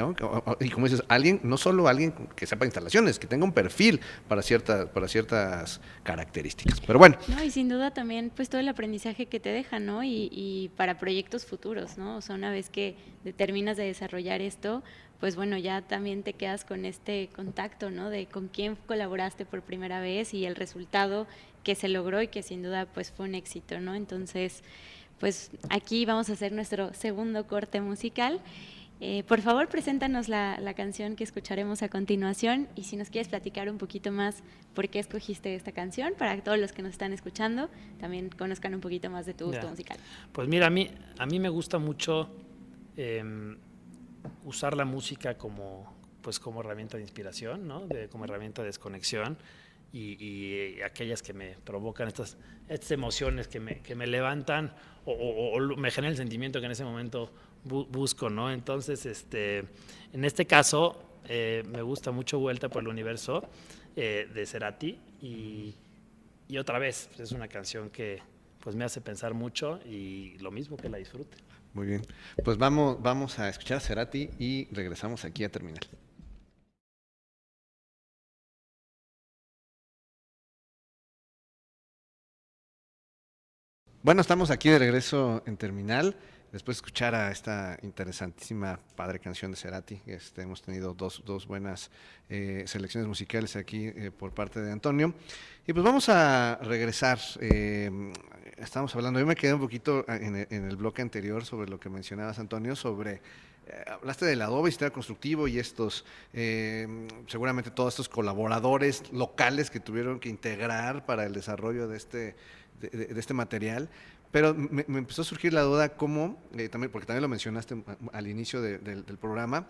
y como dices, alguien, no solo alguien que sepa instalaciones, que tenga un perfil para ciertas características. Pero bueno. No, y sin duda también pues todo el aprendizaje que te deja, ¿no? Y para proyectos futuros, ¿no? O sea, una vez que terminas de desarrollar esto, pues bueno, ya también te quedas con este contacto, ¿no? De con quién colaboraste por primera vez y el resultado que se logró y que sin duda pues fue un éxito, ¿no? Entonces, pues aquí vamos a hacer nuestro segundo corte musical. Por favor, preséntanos la canción que escucharemos a continuación y si nos quieres platicar un poquito más por qué escogiste esta canción, para que todos los que nos están escuchando también conozcan un poquito más de tu gusto musical. Pues mira, a mí me gusta mucho usar la música como herramienta de inspiración, ¿no? Como herramienta de desconexión y aquellas que me provocan estas emociones que me levantan o me generan el sentimiento que en ese momento busco, ¿no? Entonces, en este caso, me gusta mucho Vuelta por el Universo de Cerati y otra vez, pues es una canción que pues me hace pensar mucho y lo mismo que la disfrute. Muy bien, pues vamos a escuchar a Cerati y regresamos aquí a Terminal. Bueno, estamos aquí de regreso en Terminal, después de escuchar a esta interesantísima padre canción de Cerati. Hemos tenido dos buenas selecciones musicales aquí por parte de Antonio. Y pues vamos a regresar. Estamos hablando, yo me quedé un poquito en el bloque anterior sobre lo que mencionabas, Antonio, sobre... hablaste del adobe y sistema constructivo y seguramente todos estos colaboradores locales que tuvieron que integrar para el desarrollo de este material, pero me empezó a surgir la duda cómo, también, porque también lo mencionaste al inicio del programa,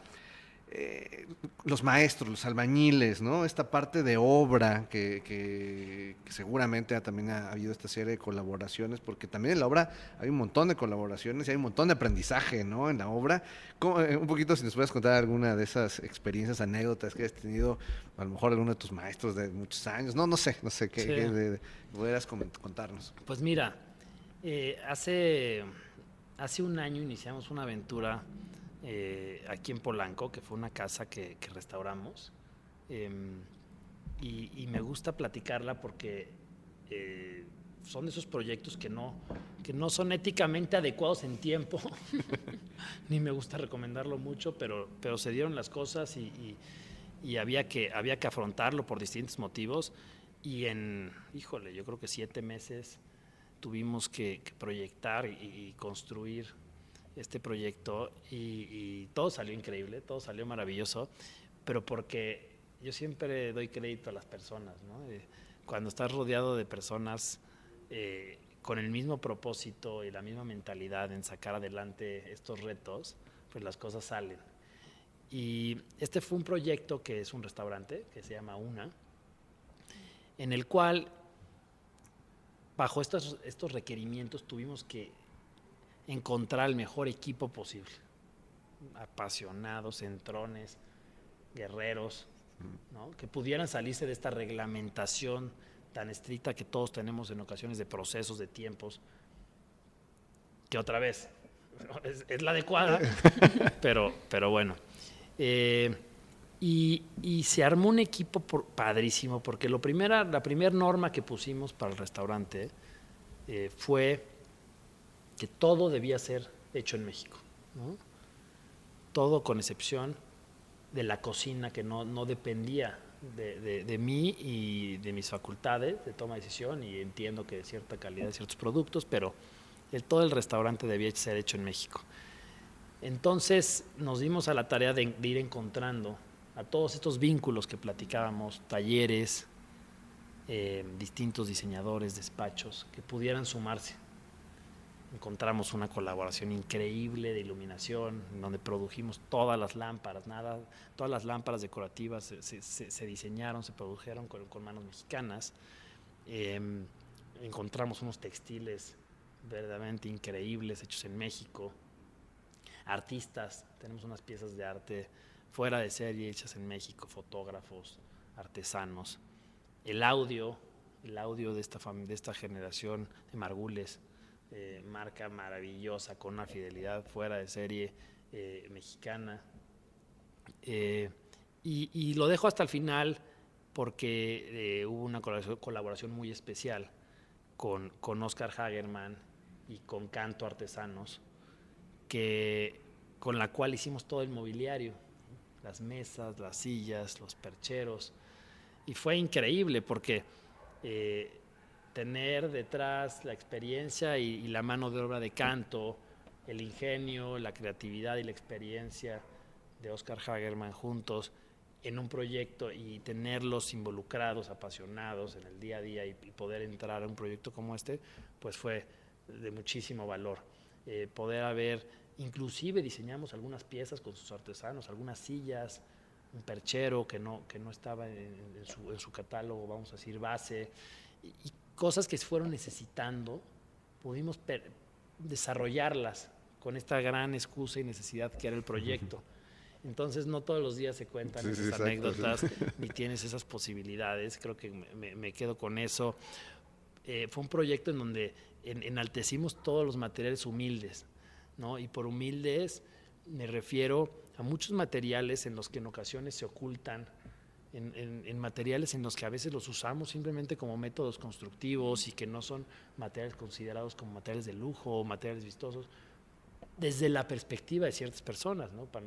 los maestros, los albañiles, ¿no? Esta parte de obra que seguramente también ha habido esta serie de colaboraciones, porque también en la obra hay un montón de colaboraciones y hay un montón de aprendizaje, ¿no? En la obra. Un poquito si nos puedes contar alguna de esas experiencias, anécdotas que has tenido, a lo mejor alguno de tus maestros de muchos años, no sé, qué pudieras contarnos. Pues mira, hace un año iniciamos una aventura aquí en Polanco, que fue una casa que restauramos, y me gusta platicarla porque son de esos proyectos que no son éticamente adecuados en tiempo, ni me gusta recomendarlo mucho, pero se dieron las cosas y había que afrontarlo por distintos motivos, y yo creo que 7 meses tuvimos que proyectar y construir este proyecto y todo salió increíble, todo salió maravilloso, pero porque yo siempre doy crédito a las personas, ¿no? Cuando estás rodeado de personas con el mismo propósito y la misma mentalidad en sacar adelante estos retos, pues las cosas salen. Y este fue un proyecto que es un restaurante que se llama Una, en el cual bajo estos requerimientos tuvimos que encontrar el mejor equipo posible, apasionados, entrones, guerreros, ¿no? Que pudieran salirse de esta reglamentación tan estricta que todos tenemos en ocasiones de procesos, de tiempos, que otra vez es la adecuada, pero bueno. Y se armó un equipo padrísimo, porque la primera norma que pusimos para el restaurante fue que todo debía ser hecho en México, ¿no? Todo con excepción de la cocina, que no dependía de mí y de mis facultades de toma de decisión, y entiendo que de cierta calidad de ciertos productos, pero todo el restaurante debía ser hecho en México. Entonces nos dimos a la tarea de ir encontrando a todos estos vínculos que platicábamos, talleres, distintos diseñadores, despachos, que pudieran sumarse. Encontramos una colaboración increíble de iluminación, en donde produjimos todas las lámparas, todas las lámparas decorativas se diseñaron, se produjeron con manos mexicanas. Encontramos unos textiles verdaderamente increíbles hechos en México. Artistas, tenemos unas piezas de arte fuera de serie hechas en México, fotógrafos, artesanos. El audio de esta generación de Margules, marca maravillosa con una fidelidad fuera de serie mexicana. Y lo dejo hasta el final porque hubo una colaboración muy especial con Oscar Hagerman y con Canto Artesanos, con la cual hicimos todo el mobiliario, las mesas, las sillas, los percheros, y fue increíble porque tener detrás la experiencia y la mano de obra de Canto, el ingenio, la creatividad y la experiencia de Oscar Hagerman juntos en un proyecto y tenerlos involucrados, apasionados en el día a día y poder entrar a un proyecto como este, pues fue de muchísimo valor. Inclusive diseñamos algunas piezas con sus artesanos, algunas sillas, un perchero que no estaba en su catálogo, vamos a decir, base, y cosas que se fueron necesitando, pudimos desarrollarlas con esta gran excusa y necesidad que era el proyecto. Entonces no todos los días se cuentan esas anécdotas, ni tienes esas posibilidades, creo que me quedo con eso. Fue un proyecto en donde enaltecimos todos los materiales humildes, ¿no? Y por humildes me refiero a muchos materiales en los que en ocasiones se ocultan, en materiales en los que a veces los usamos simplemente como métodos constructivos y que no son materiales considerados como materiales de lujo o materiales vistosos, desde la perspectiva de ciertas personas, ¿no? Para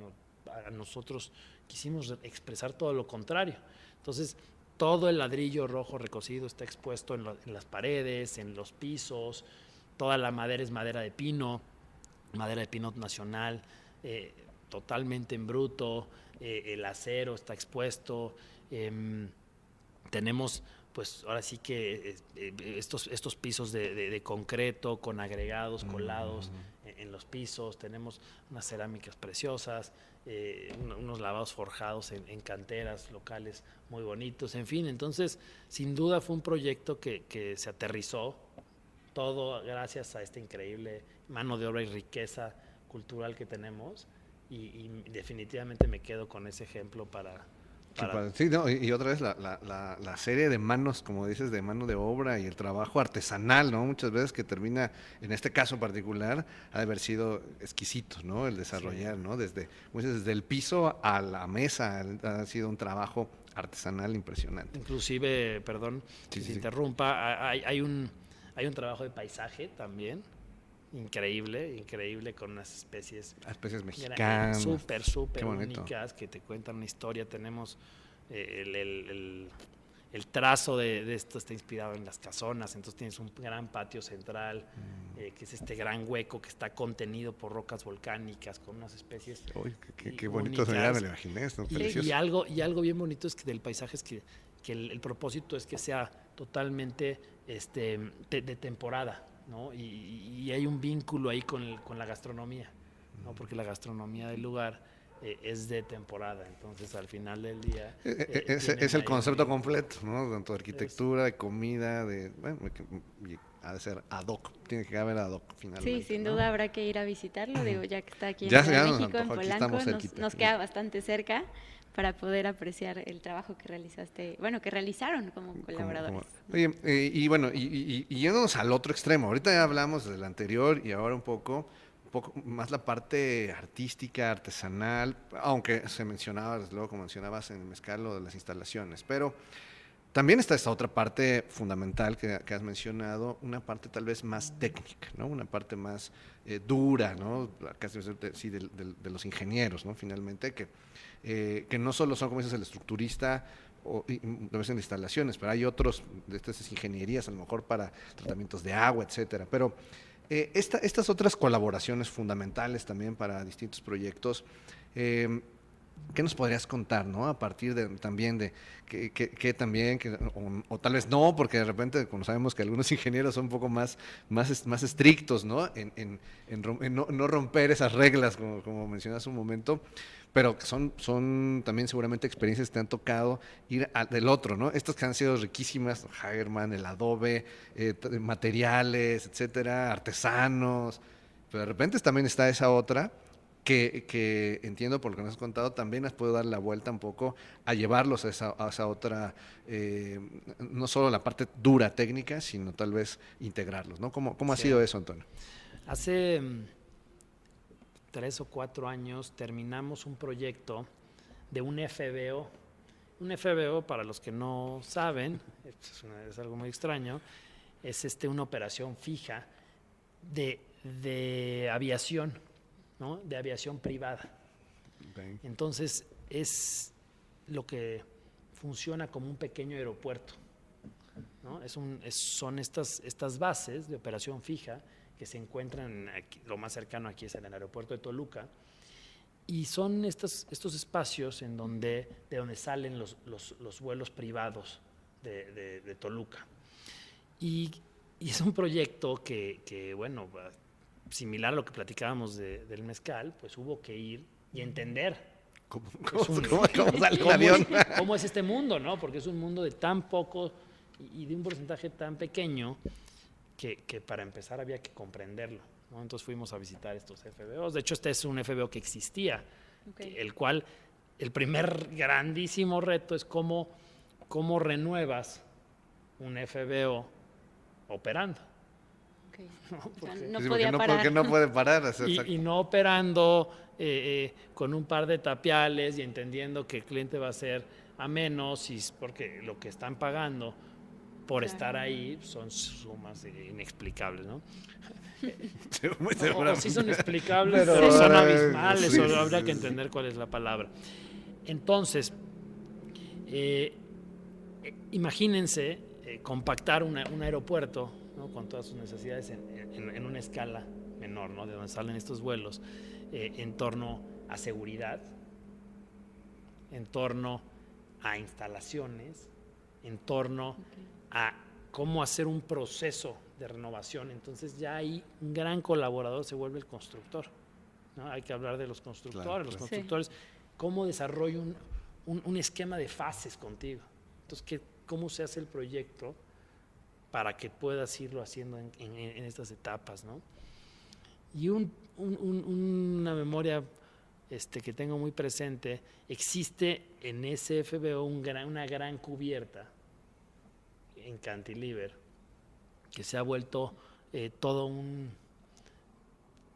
nosotros quisimos expresar todo lo contrario. Entonces, todo el ladrillo rojo recocido está expuesto en las paredes, en los pisos, toda la madera es madera de pino nacional, totalmente en bruto, el acero está expuesto, tenemos pues ahora sí que estos pisos de concreto con agregados colados en los pisos, tenemos unas cerámicas preciosas, unos lavados forjados en canteras locales muy bonitos, en fin, entonces sin duda fue un proyecto que se aterrizó, todo gracias a esta increíble mano de obra y riqueza cultural que tenemos y definitivamente me quedo con ese ejemplo para... Sí, no, y otra vez la serie de manos, como dices, de mano de obra y el trabajo artesanal, ¿no? Muchas veces que termina, en este caso particular, ha de haber sido exquisito, ¿no? El desarrollar, sí, ¿no? Desde el piso a la mesa, ha sido un trabajo artesanal impresionante. Inclusive, perdón, sí, si interrumpa, hay un trabajo de paisaje también, increíble, con unas especies mexicanas, súper únicas que te cuentan una historia. Tenemos el trazo de esto está inspirado en las casonas, entonces tienes un gran patio central, que es este gran hueco que está contenido por rocas volcánicas con unas especies. Uy, qué bonito sería, me lo imaginé, esto, y algo bien bonito es que del paisaje es que el propósito es que sea totalmente de temporada, ¿no? Y hay un vínculo ahí con la gastronomía, ¿no? Porque la gastronomía del lugar es de temporada, entonces al final del día es el concepto completo, ¿no? Tanto de arquitectura, de comida, ha de ser ad hoc, tiene que haber ad hoc finalmente. Sí, sin duda habrá que ir a visitarlo, digo, ya que está aquí en México, en Polanco, nos queda bastante cerca para poder apreciar el trabajo que que realizaron como colaboradores. Oye, y yéndonos al otro extremo, ahorita ya hablamos del anterior y ahora un poco más la parte artística, artesanal, aunque se mencionaba, desde luego, como mencionabas en el mezcal, lo de las instalaciones, pero también está esta otra parte fundamental que has mencionado, una parte tal vez más técnica, ¿no? Una parte más dura, ¿no? Casi sí, de los ingenieros, ¿no? Finalmente, que no solo son, como dices, el estructurista o a veces en instalaciones, pero hay otros de estas ingenierías, a lo mejor para tratamientos de agua, etcétera. Pero estas otras colaboraciones fundamentales también para distintos proyectos, ¿Qué nos podrías contar, ¿no? A partir también de que también, o tal vez no, porque de repente, como sabemos que algunos ingenieros son un poco más estrictos, ¿no? En no romper esas reglas, como mencioné hace un momento, pero que son también seguramente experiencias que te han tocado ir del otro, ¿no? Estas que han sido riquísimas, Hagerman, el adobe, materiales, etcétera, artesanos, pero de repente también está esa otra que entiendo por lo que nos has contado, también has podido dar la vuelta un poco a llevarlos a esa otra, no solo la parte dura técnica, sino tal vez integrarlos, ¿no? ¿Cómo ha sido eso, Antonio? Hace 3 o 4 años terminamos un proyecto de un FBO. Un FBO, para los que no saben, es algo muy extraño, es una operación fija de aviación, ¿no? De aviación privada. Okay. Entonces es lo que funciona como un pequeño aeropuerto, ¿no? Son estas bases de operación fija que se encuentran aquí, lo más cercano aquí es en el aeropuerto de Toluca, y son estos espacios de donde salen los vuelos privados de Toluca. Y es un proyecto que bueno, similar a lo que platicábamos del mezcal, pues hubo que ir y entender ¿Cómo sale un avión? ¿Cómo es este mundo, no? Porque es un mundo de tan poco y de un porcentaje tan pequeño que para empezar había que comprenderlo, ¿no? Entonces fuimos a visitar estos FBOs. De hecho, este es un FBO que existía, el cual el primer grandísimo reto es cómo renuevas un FBO operando. Okay. ¿No? Podía parar. Porque no puede parar. Y no operando con un par de tapiales y entendiendo que el cliente va a ser a menos, porque lo que están pagando por estar ahí son sumas inexplicables, ¿no? O sí son explicables, pero son abismales, sí, solo habría que entender cuál es la palabra. Entonces, imagínense compactar un aeropuerto, ¿no? Con todas sus necesidades en una escala menor, ¿no? De donde salen estos vuelos, en torno a seguridad, en torno a instalaciones, en torno a cómo hacer un proceso de renovación. Entonces ya ahí un gran colaborador se vuelve el constructor, ¿no? Hay que hablar de los constructores. Claro, los constructores, cómo desarrollo un esquema de fases contigo. Entonces, ¿cómo se hace el proyecto para que puedas irlo haciendo en estas etapas, ¿no? Y una memoria que tengo muy presente, existe en ese FBO una gran cubierta en cantilever que se ha vuelto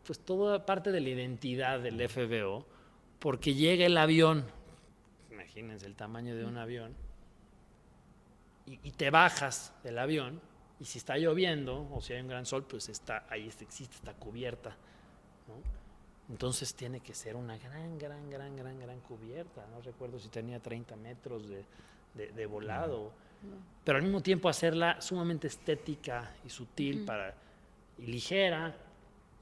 pues toda parte de la identidad del FBO, porque llega el avión, imagínense el tamaño de un avión, y te bajas del avión, y si está lloviendo o si hay un gran sol, pues existe esta cubierta, ¿no? Entonces tiene que ser una gran cubierta. No recuerdo si tenía 30 metros de volado, pero al mismo tiempo hacerla sumamente estética y sutil y ligera,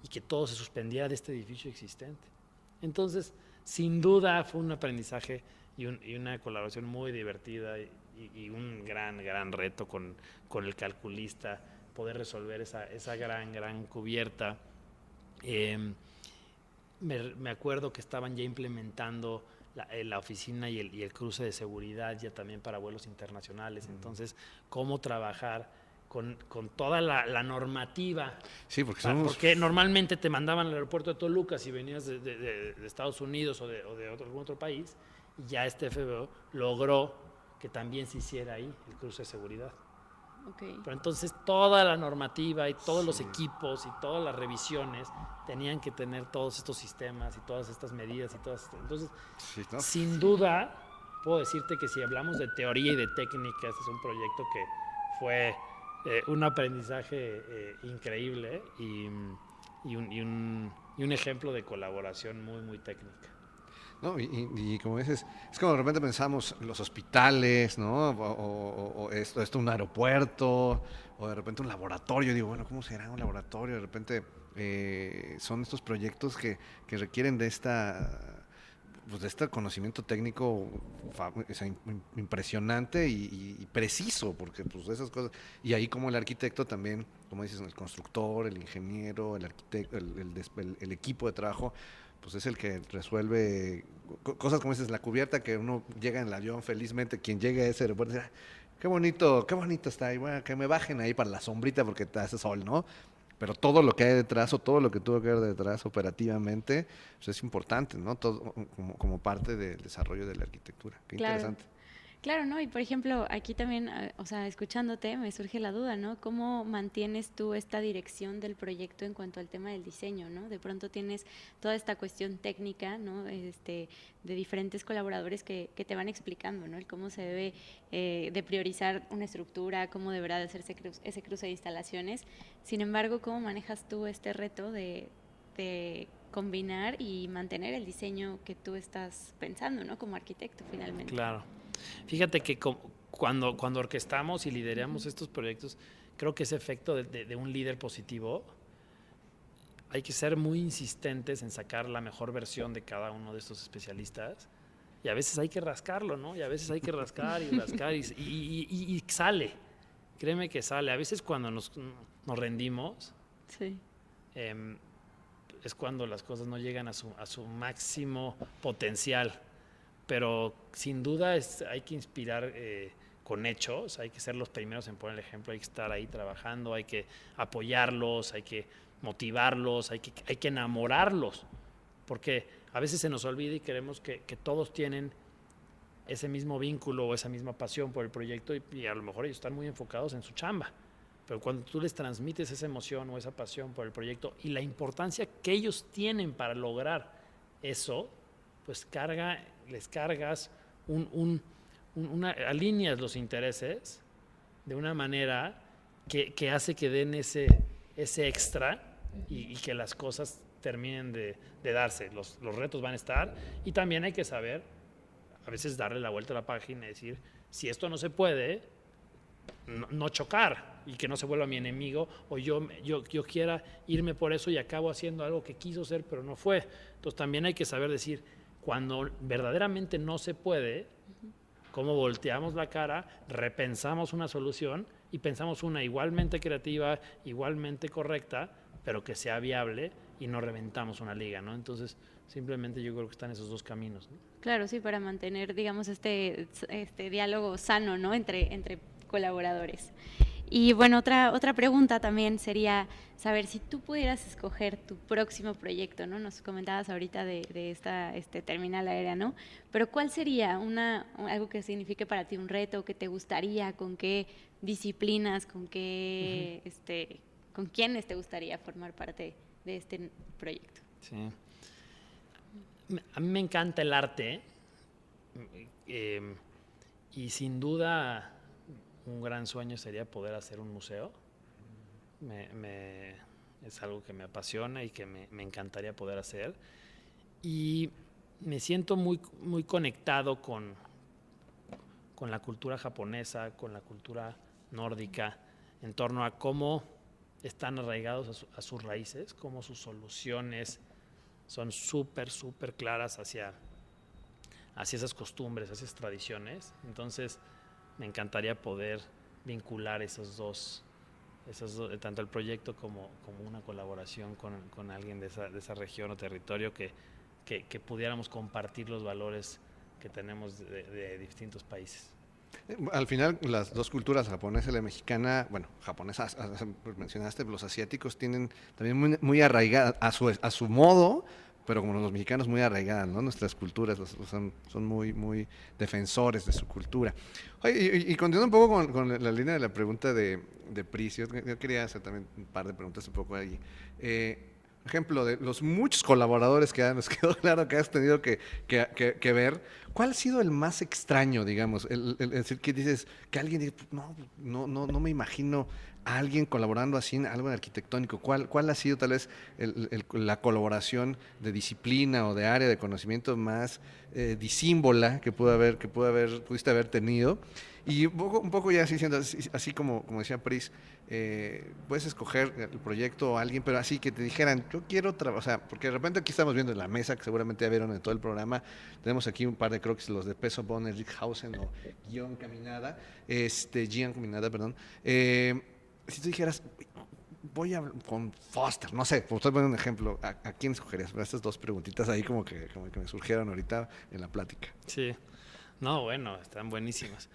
y que todo se suspendiera de este edificio existente. Entonces, sin duda fue un aprendizaje y una colaboración muy divertida y un gran reto con el calculista, poder resolver esa gran cubierta. Me acuerdo que estaban ya implementando la oficina y el cruce de seguridad ya también para vuelos internacionales. Entonces, cómo trabajar con toda la normativa. Sí, porque normalmente te mandaban al aeropuerto de Toluca si venías de Estados Unidos o de algún otro país, y ya este FBO logró que también se hiciera ahí el cruce de seguridad. Okay. Pero entonces toda la normativa y todos los equipos y todas las revisiones tenían que tener todos estos sistemas y todas estas medidas y todas. Entonces, sin duda, puedo decirte que si hablamos de teoría y de técnica, este es un proyecto que fue un aprendizaje increíble y un ejemplo de colaboración muy técnica. No, y como dices, es como de repente pensamos los hospitales, ¿no? O esto un aeropuerto, o de repente un laboratorio. Digo, bueno, ¿cómo será un laboratorio? De repente son estos proyectos que requieren de esta pues de este conocimiento técnico o sea, impresionante y preciso, porque pues esas cosas, y ahí como el arquitecto también, como dices, el constructor, el ingeniero, el arquitecto, el equipo de trabajo, pues es el que resuelve cosas como dices, la cubierta que uno llega en el avión felizmente, quien llegue a ese aeropuerto dice, qué bonito está ahí, bueno, que me bajen ahí para la sombrita porque te hace sol, ¿no? Pero todo lo que hay detrás o todo lo que tuvo que ver detrás operativamente pues es importante, ¿no? Todo como parte del desarrollo de la arquitectura. Qué Claro. interesante. Claro, ¿no? Y por ejemplo, aquí también, o sea, escuchándote, me surge la duda, ¿no? ¿Cómo mantienes tú esta dirección del proyecto en cuanto al tema del diseño, ¿no? De pronto tienes toda esta cuestión técnica, ¿no? De diferentes colaboradores que te van explicando, ¿no? El cómo se debe de priorizar una estructura, cómo deberá de hacerse ese cruce de instalaciones. Sin embargo, ¿cómo manejas tú este reto de combinar y mantener el diseño que tú estás pensando, ¿no? Como arquitecto, finalmente. Claro. Fíjate que cuando orquestamos y lideramos estos proyectos, creo que ese efecto de un líder positivo, hay que ser muy insistentes en sacar la mejor versión de cada uno de estos especialistas. Y a veces hay que rascarlo, ¿no? Y a veces hay que rascar y rascar y sale. Créeme que sale. A veces cuando nos rendimos, Sí. es cuando las cosas no llegan a su máximo potencial. Pero sin duda hay que inspirar con hechos, hay que ser los primeros en poner el ejemplo, hay que estar ahí trabajando, hay que apoyarlos, hay que motivarlos, hay que enamorarlos, porque a veces se nos olvida y queremos que todos tienen ese mismo vínculo o esa misma pasión por el proyecto y a lo mejor ellos están muy enfocados en su chamba, pero cuando tú les transmites esa emoción o esa pasión por el proyecto y la importancia que ellos tienen para lograr eso, pues les cargas alineas los intereses de una manera que hace que den ese extra y que las cosas terminen de darse. Los retos van a estar y también hay que saber a veces darle la vuelta a la página y decir, si esto no se puede, no chocar y que no se vuelva mi enemigo o yo quiera irme por eso y acabo haciendo algo que quiso ser pero no fue. Entonces también hay que saber decir, cuando verdaderamente no se puede, cómo volteamos la cara, repensamos una solución y pensamos una igualmente creativa, igualmente correcta, pero que sea viable y no reventamos una liga, ¿no? Entonces, simplemente yo creo que están esos dos caminos, ¿no? Claro, sí, para mantener, digamos, este diálogo sano, ¿no? Entre colaboradores. Y bueno, otra pregunta también sería saber si tú pudieras escoger tu próximo proyecto, ¿no? Nos comentabas ahorita de esta terminal aérea, ¿no? Pero ¿cuál sería algo que signifique para ti un reto, que te gustaría, con qué disciplinas, con qué con quiénes te gustaría formar parte de este proyecto? Sí. A mí me encanta el arte y sin duda un gran sueño sería poder hacer un museo. Es algo que me apasiona y que me encantaría poder hacer. Y me siento muy, muy conectado con la cultura japonesa, con la cultura nórdica, en torno a cómo están arraigados a sus raíces, cómo sus soluciones son súper, súper claras hacia esas costumbres, hacia esas tradiciones. Entonces, me encantaría poder vincular esos dos, tanto el proyecto como una colaboración con alguien de esa región o territorio que pudiéramos compartir los valores que tenemos de distintos países. Al final, las dos culturas, japonesa y la mexicana, bueno, japonesa, mencionaste, los asiáticos tienen también muy, muy arraigada a su modo, pero como los mexicanos muy arraigadas, ¿no? Nuestras culturas son muy, muy defensores de su cultura. Oye, y continuando un poco con la línea de la pregunta de Pris, yo quería hacer también un par de preguntas un poco ahí. Por ejemplo, de los muchos colaboradores que nos quedó claro que has tenido que ver, ¿cuál ha sido el más extraño, digamos? El decir que dices, que alguien dice, no me imagino a alguien colaborando así en algo arquitectónico. ¿Cuál ha sido tal vez la colaboración de disciplina o de área de conocimiento más disímbola que pudiste haber tenido? Y un poco ya así siendo así como decía Pris, puedes escoger el proyecto o alguien, pero así que te dijeran, yo quiero trabajar, o sea, porque de repente aquí estamos viendo en la mesa, que seguramente ya vieron en todo el programa, tenemos aquí un par de croquis, los de Peso Bonner, Rickhausen o Guión Caminada, Gian Caminada, perdón. Si tú dijeras, voy a con Foster, no sé, por poner un ejemplo, ¿a quién escogerías? Estas dos preguntitas ahí como que me surgieron ahorita en la plática. Sí, no, bueno, están buenísimas.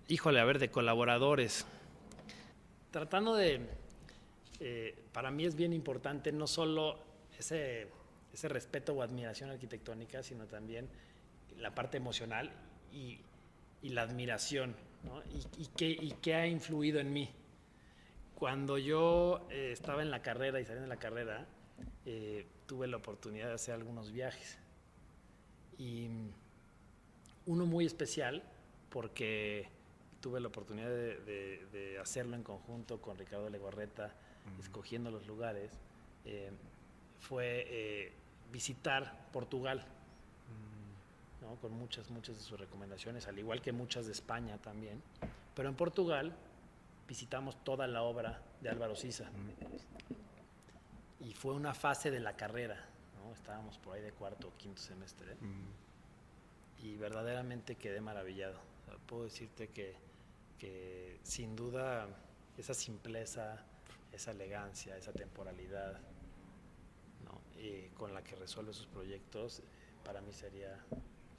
Híjole, a ver, de colaboradores. Tratando de, para mí es bien importante no solo ese respeto o admiración arquitectónica, sino también la parte emocional y la admiración, ¿no? Y qué ha influido en mí. Cuando yo estaba en la carrera y saliendo de la carrera, tuve la oportunidad de hacer algunos viajes. Y uno muy especial porque tuve la oportunidad de hacerlo en conjunto con Ricardo Legorreta, escogiendo los lugares, fue visitar Portugal, ¿no? Con muchas de sus recomendaciones, al igual que muchas de España también. Pero en Portugal visitamos toda la obra de Álvaro Siza. Y fue una fase de la carrera, ¿no? Estábamos por ahí de cuarto o quinto semestre. Y verdaderamente quedé maravillado. O sea, puedo decirte que sin duda esa simpleza, esa elegancia, esa temporalidad, ¿no? Con la que resuelve sus proyectos, para mí sería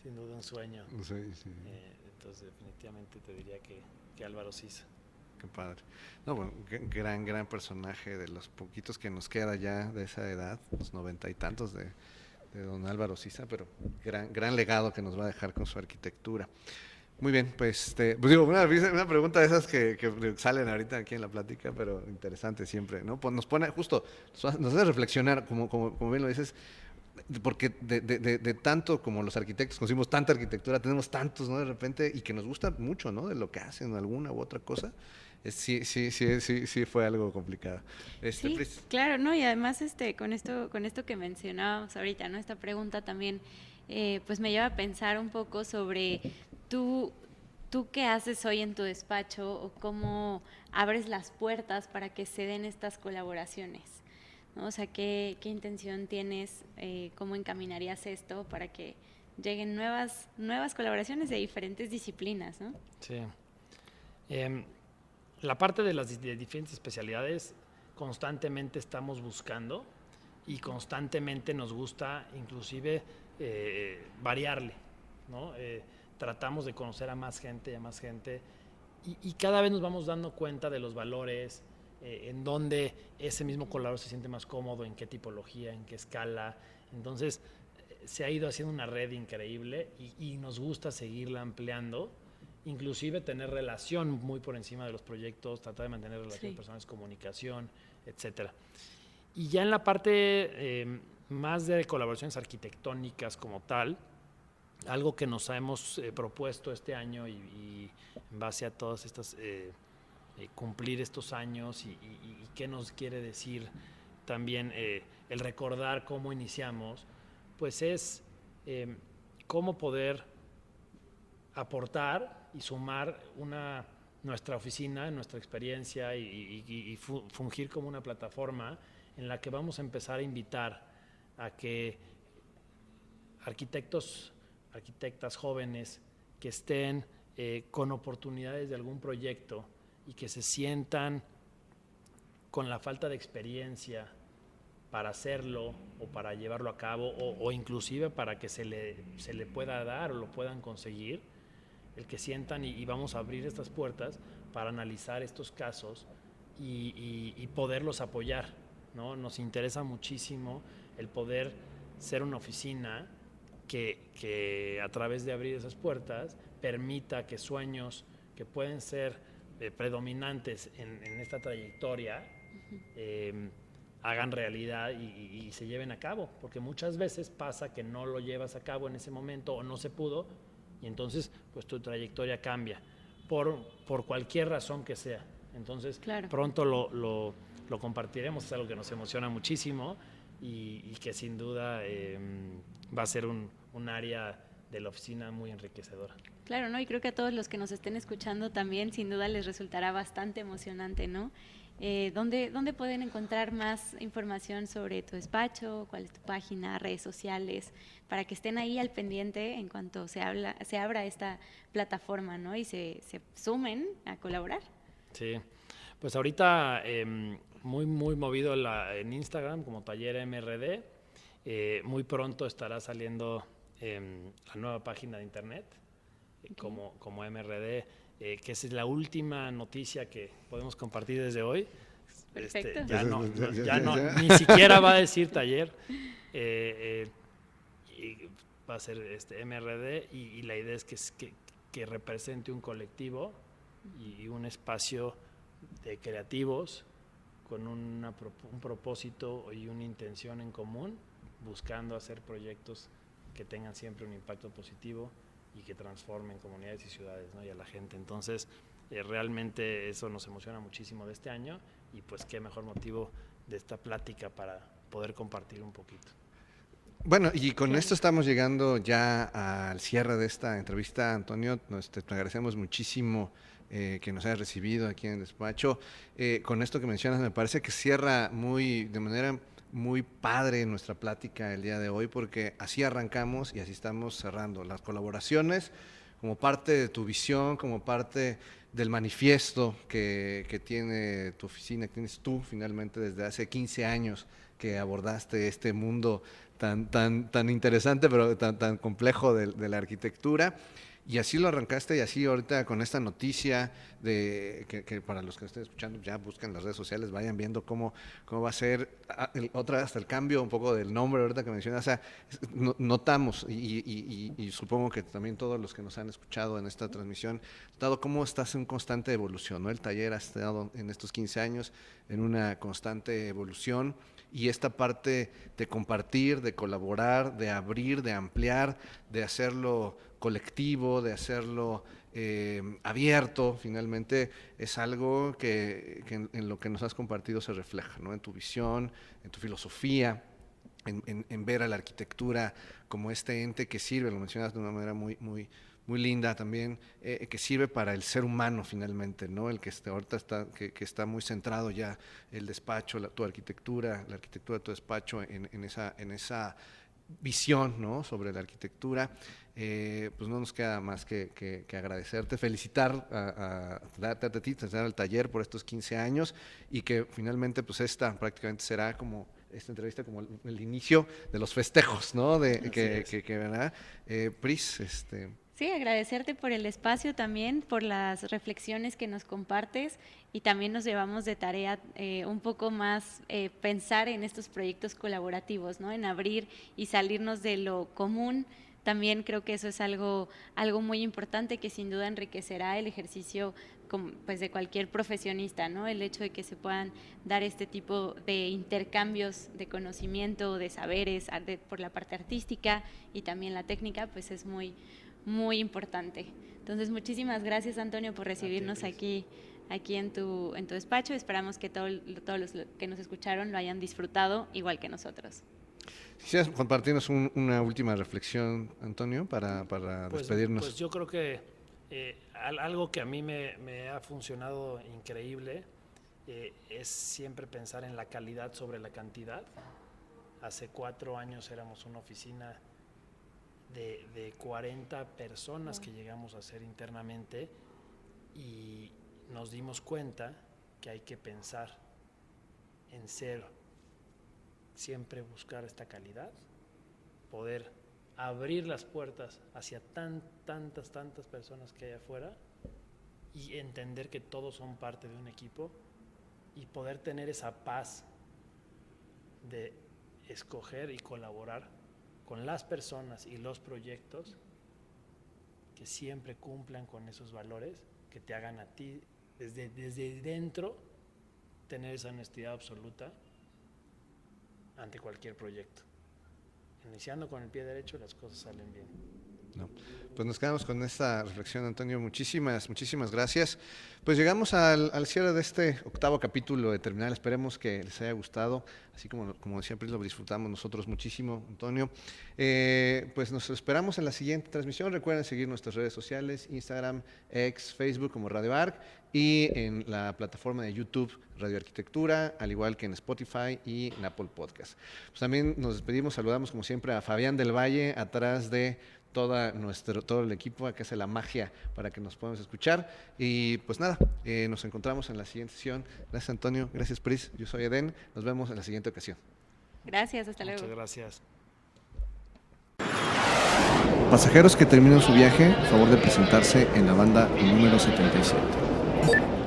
sin duda un sueño. Sí. Entonces definitivamente te diría que Álvaro Siza. Qué padre. No, bueno, gran personaje, de los poquitos que nos queda ya de esa edad, los 90 y tantos de don Álvaro Siza, pero gran legado que nos va a dejar con su arquitectura. Muy bien, pues digo, una pregunta de esas que salen ahorita aquí en la plática, pero interesante siempre, ¿no? Pues nos pone justo, nos hace reflexionar, como bien lo dices, porque de tanto como los arquitectos consumimos tanta arquitectura, tenemos tantos, ¿no? De repente, y que nos gusta mucho, ¿no? De lo que hacen, alguna u otra cosa. Sí fue algo complicado. Sí, claro, ¿no? Y además con esto que mencionábamos ahorita, ¿no? Esta pregunta también pues me lleva a pensar un poco sobre tú qué haces hoy en tu despacho o cómo abres las puertas para que se den estas colaboraciones, ¿no? O sea, ¿qué intención tienes? ¿Cómo encaminarías esto para que lleguen nuevas colaboraciones de diferentes disciplinas, ¿no? Sí. La parte de las diferentes especialidades constantemente estamos buscando y constantemente nos gusta inclusive variarle, ¿no? Tratamos de conocer a más gente y cada vez nos vamos dando cuenta de los valores, en dónde ese mismo colaborador se siente más cómodo, en qué tipología, en qué escala. Entonces se ha ido haciendo una red increíble y nos gusta seguirla ampliando, inclusive tener relación muy por encima de los proyectos, tratar de mantener relaciones personales, comunicación, etcétera. Y ya en la parte más de colaboraciones arquitectónicas como tal, algo que nos hemos propuesto este año y en base a todas estas cumplir estos años y qué nos quiere decir también el recordar cómo iniciamos, pues es cómo poder aportar y sumar nuestra oficina, nuestra experiencia y fungir como una plataforma en la que vamos a empezar a invitar a que arquitectas jóvenes que estén con oportunidades de algún proyecto y que se sientan con la falta de experiencia para hacerlo o para llevarlo a cabo o inclusive para que se le pueda dar o lo puedan conseguir, el que sientan y vamos a abrir estas puertas para analizar estos casos y poderlos apoyar, ¿no? Nos interesa muchísimo el poder ser una oficina que a través de abrir esas puertas permita que sueños que pueden ser predominantes en esta trayectoria hagan realidad y se lleven a cabo, porque muchas veces pasa que no lo llevas a cabo en ese momento o no se pudo y entonces pues tu trayectoria cambia por cualquier razón que sea. Entonces claro, pronto lo compartiremos, es algo que nos emociona muchísimo y que sin duda va a ser un área de la oficina muy enriquecedora. Claro, ¿no? Y creo que a todos los que nos estén escuchando también sin duda les resultará bastante emocionante, ¿no? ¿Dónde pueden encontrar más información sobre tu despacho? ¿Cuál es tu página, redes sociales? Para que estén ahí al pendiente en cuanto se abra esta plataforma, ¿no? Y se sumen a colaborar. Sí, pues ahorita muy movido en Instagram como Taller MRD. Muy pronto estará saliendo la nueva página de internet como MRD, que esa es la última noticia que podemos compartir desde hoy. Perfecto. Ya no, ni siquiera va a decir taller, y va a ser MRD y la idea es que represente un colectivo y un espacio de creativos con un propósito y una intención en común, buscando hacer proyectos que tengan siempre un impacto positivo y que transformen comunidades y ciudades, ¿no? Y a la gente. Entonces, realmente eso nos emociona muchísimo de este año y pues qué mejor motivo de esta plática para poder compartir un poquito. Bueno, y con esto estamos llegando ya al cierre de esta entrevista, Antonio. Te agradecemos muchísimo que nos hayas recibido aquí en el despacho. Con esto que mencionas, me parece que cierra de manera muy padre nuestra plática el día de hoy, porque así arrancamos y así estamos cerrando las colaboraciones como parte de tu visión, como parte del manifiesto que tiene tu oficina, que tienes tú finalmente desde hace 15 años que abordaste este mundo tan interesante, pero tan complejo de la arquitectura. Y así lo arrancaste y así ahorita con esta noticia de que para los que estén escuchando ya busquen las redes sociales, vayan viendo cómo va a ser hasta el cambio un poco del nombre ahorita que mencionas. O sea, notamos y supongo que también todos los que nos han escuchado en esta transmisión, dado cómo estás en constante evolución, ¿no? El taller ha estado en estos 15 años en una constante evolución y esta parte de compartir, de colaborar, de abrir, de ampliar, de hacerlo colectivo, de hacerlo abierto, finalmente es algo que en lo que nos has compartido se refleja, ¿no? En tu visión, en tu filosofía, en ver a la arquitectura como este ente que sirve, lo mencionas de una manera muy linda también, que sirve para el ser humano finalmente, ¿no? El que ahorita que está muy centrado ya el despacho, tu arquitectura, la arquitectura de tu despacho en esa visión, ¿no? Sobre la arquitectura. Pues no nos queda más que agradecerte, felicitar darte a ti, felicitar al taller por estos 15 años y que finalmente pues esta prácticamente será como esta entrevista como el inicio de los festejos, ¿no? Que ¿verdad? Pris, Sí, agradecerte por el espacio también, por las reflexiones que nos compartes y también nos llevamos de tarea un poco más pensar en estos proyectos colaborativos, ¿no? En abrir y salirnos de lo común. También creo que eso es algo muy importante que sin duda enriquecerá el ejercicio pues de cualquier profesionista, ¿no? El hecho de que se puedan dar este tipo de intercambios de conocimiento, de saberes por la parte artística y también la técnica, pues es muy importante. Entonces, muchísimas gracias, Antonio, por recibirnos aquí en tu despacho. Esperamos que todos los que nos escucharon lo hayan disfrutado igual que nosotros. ¿Quisieras compartirnos una última reflexión, Antonio, para despedirnos? Pues yo creo que algo que a mí me ha funcionado increíble es siempre pensar en la calidad sobre la cantidad. Hace 4 años éramos una oficina de 40 personas que llegamos a ser internamente y nos dimos cuenta que hay que pensar en siempre buscar esta calidad, poder abrir las puertas hacia tantas personas que hay afuera y entender que todos son parte de un equipo y poder tener esa paz de escoger y colaborar con las personas y los proyectos que siempre cumplan con esos valores, que te hagan a ti desde dentro tener esa honestidad absoluta ante cualquier proyecto. Iniciando con el pie derecho, las cosas salen bien. No. Pues nos quedamos con esta reflexión, Antonio. Muchísimas gracias. Pues llegamos al cierre de este 8º capítulo de Terminal. Esperemos que les haya gustado, así como siempre lo disfrutamos nosotros muchísimo, Antonio. Pues nos esperamos en la siguiente transmisión. Recuerden seguir nuestras redes sociales, Instagram, X, Facebook como Radio Arc, y en la plataforma de YouTube Radio Arquitectura, al igual que en Spotify y en Apple Podcast. Pues también nos despedimos, saludamos como siempre a Fabián del Valle, atrás de todo el equipo que hace la magia para que nos podamos escuchar. Y pues nada, nos encontramos en la siguiente sesión. Gracias, Antonio. Gracias, Pris. Yo soy Eden. Nos vemos en la siguiente ocasión. Gracias, hasta luego. Muchas gracias. Pasajeros que terminan su viaje, favor de presentarse en la banda número 77.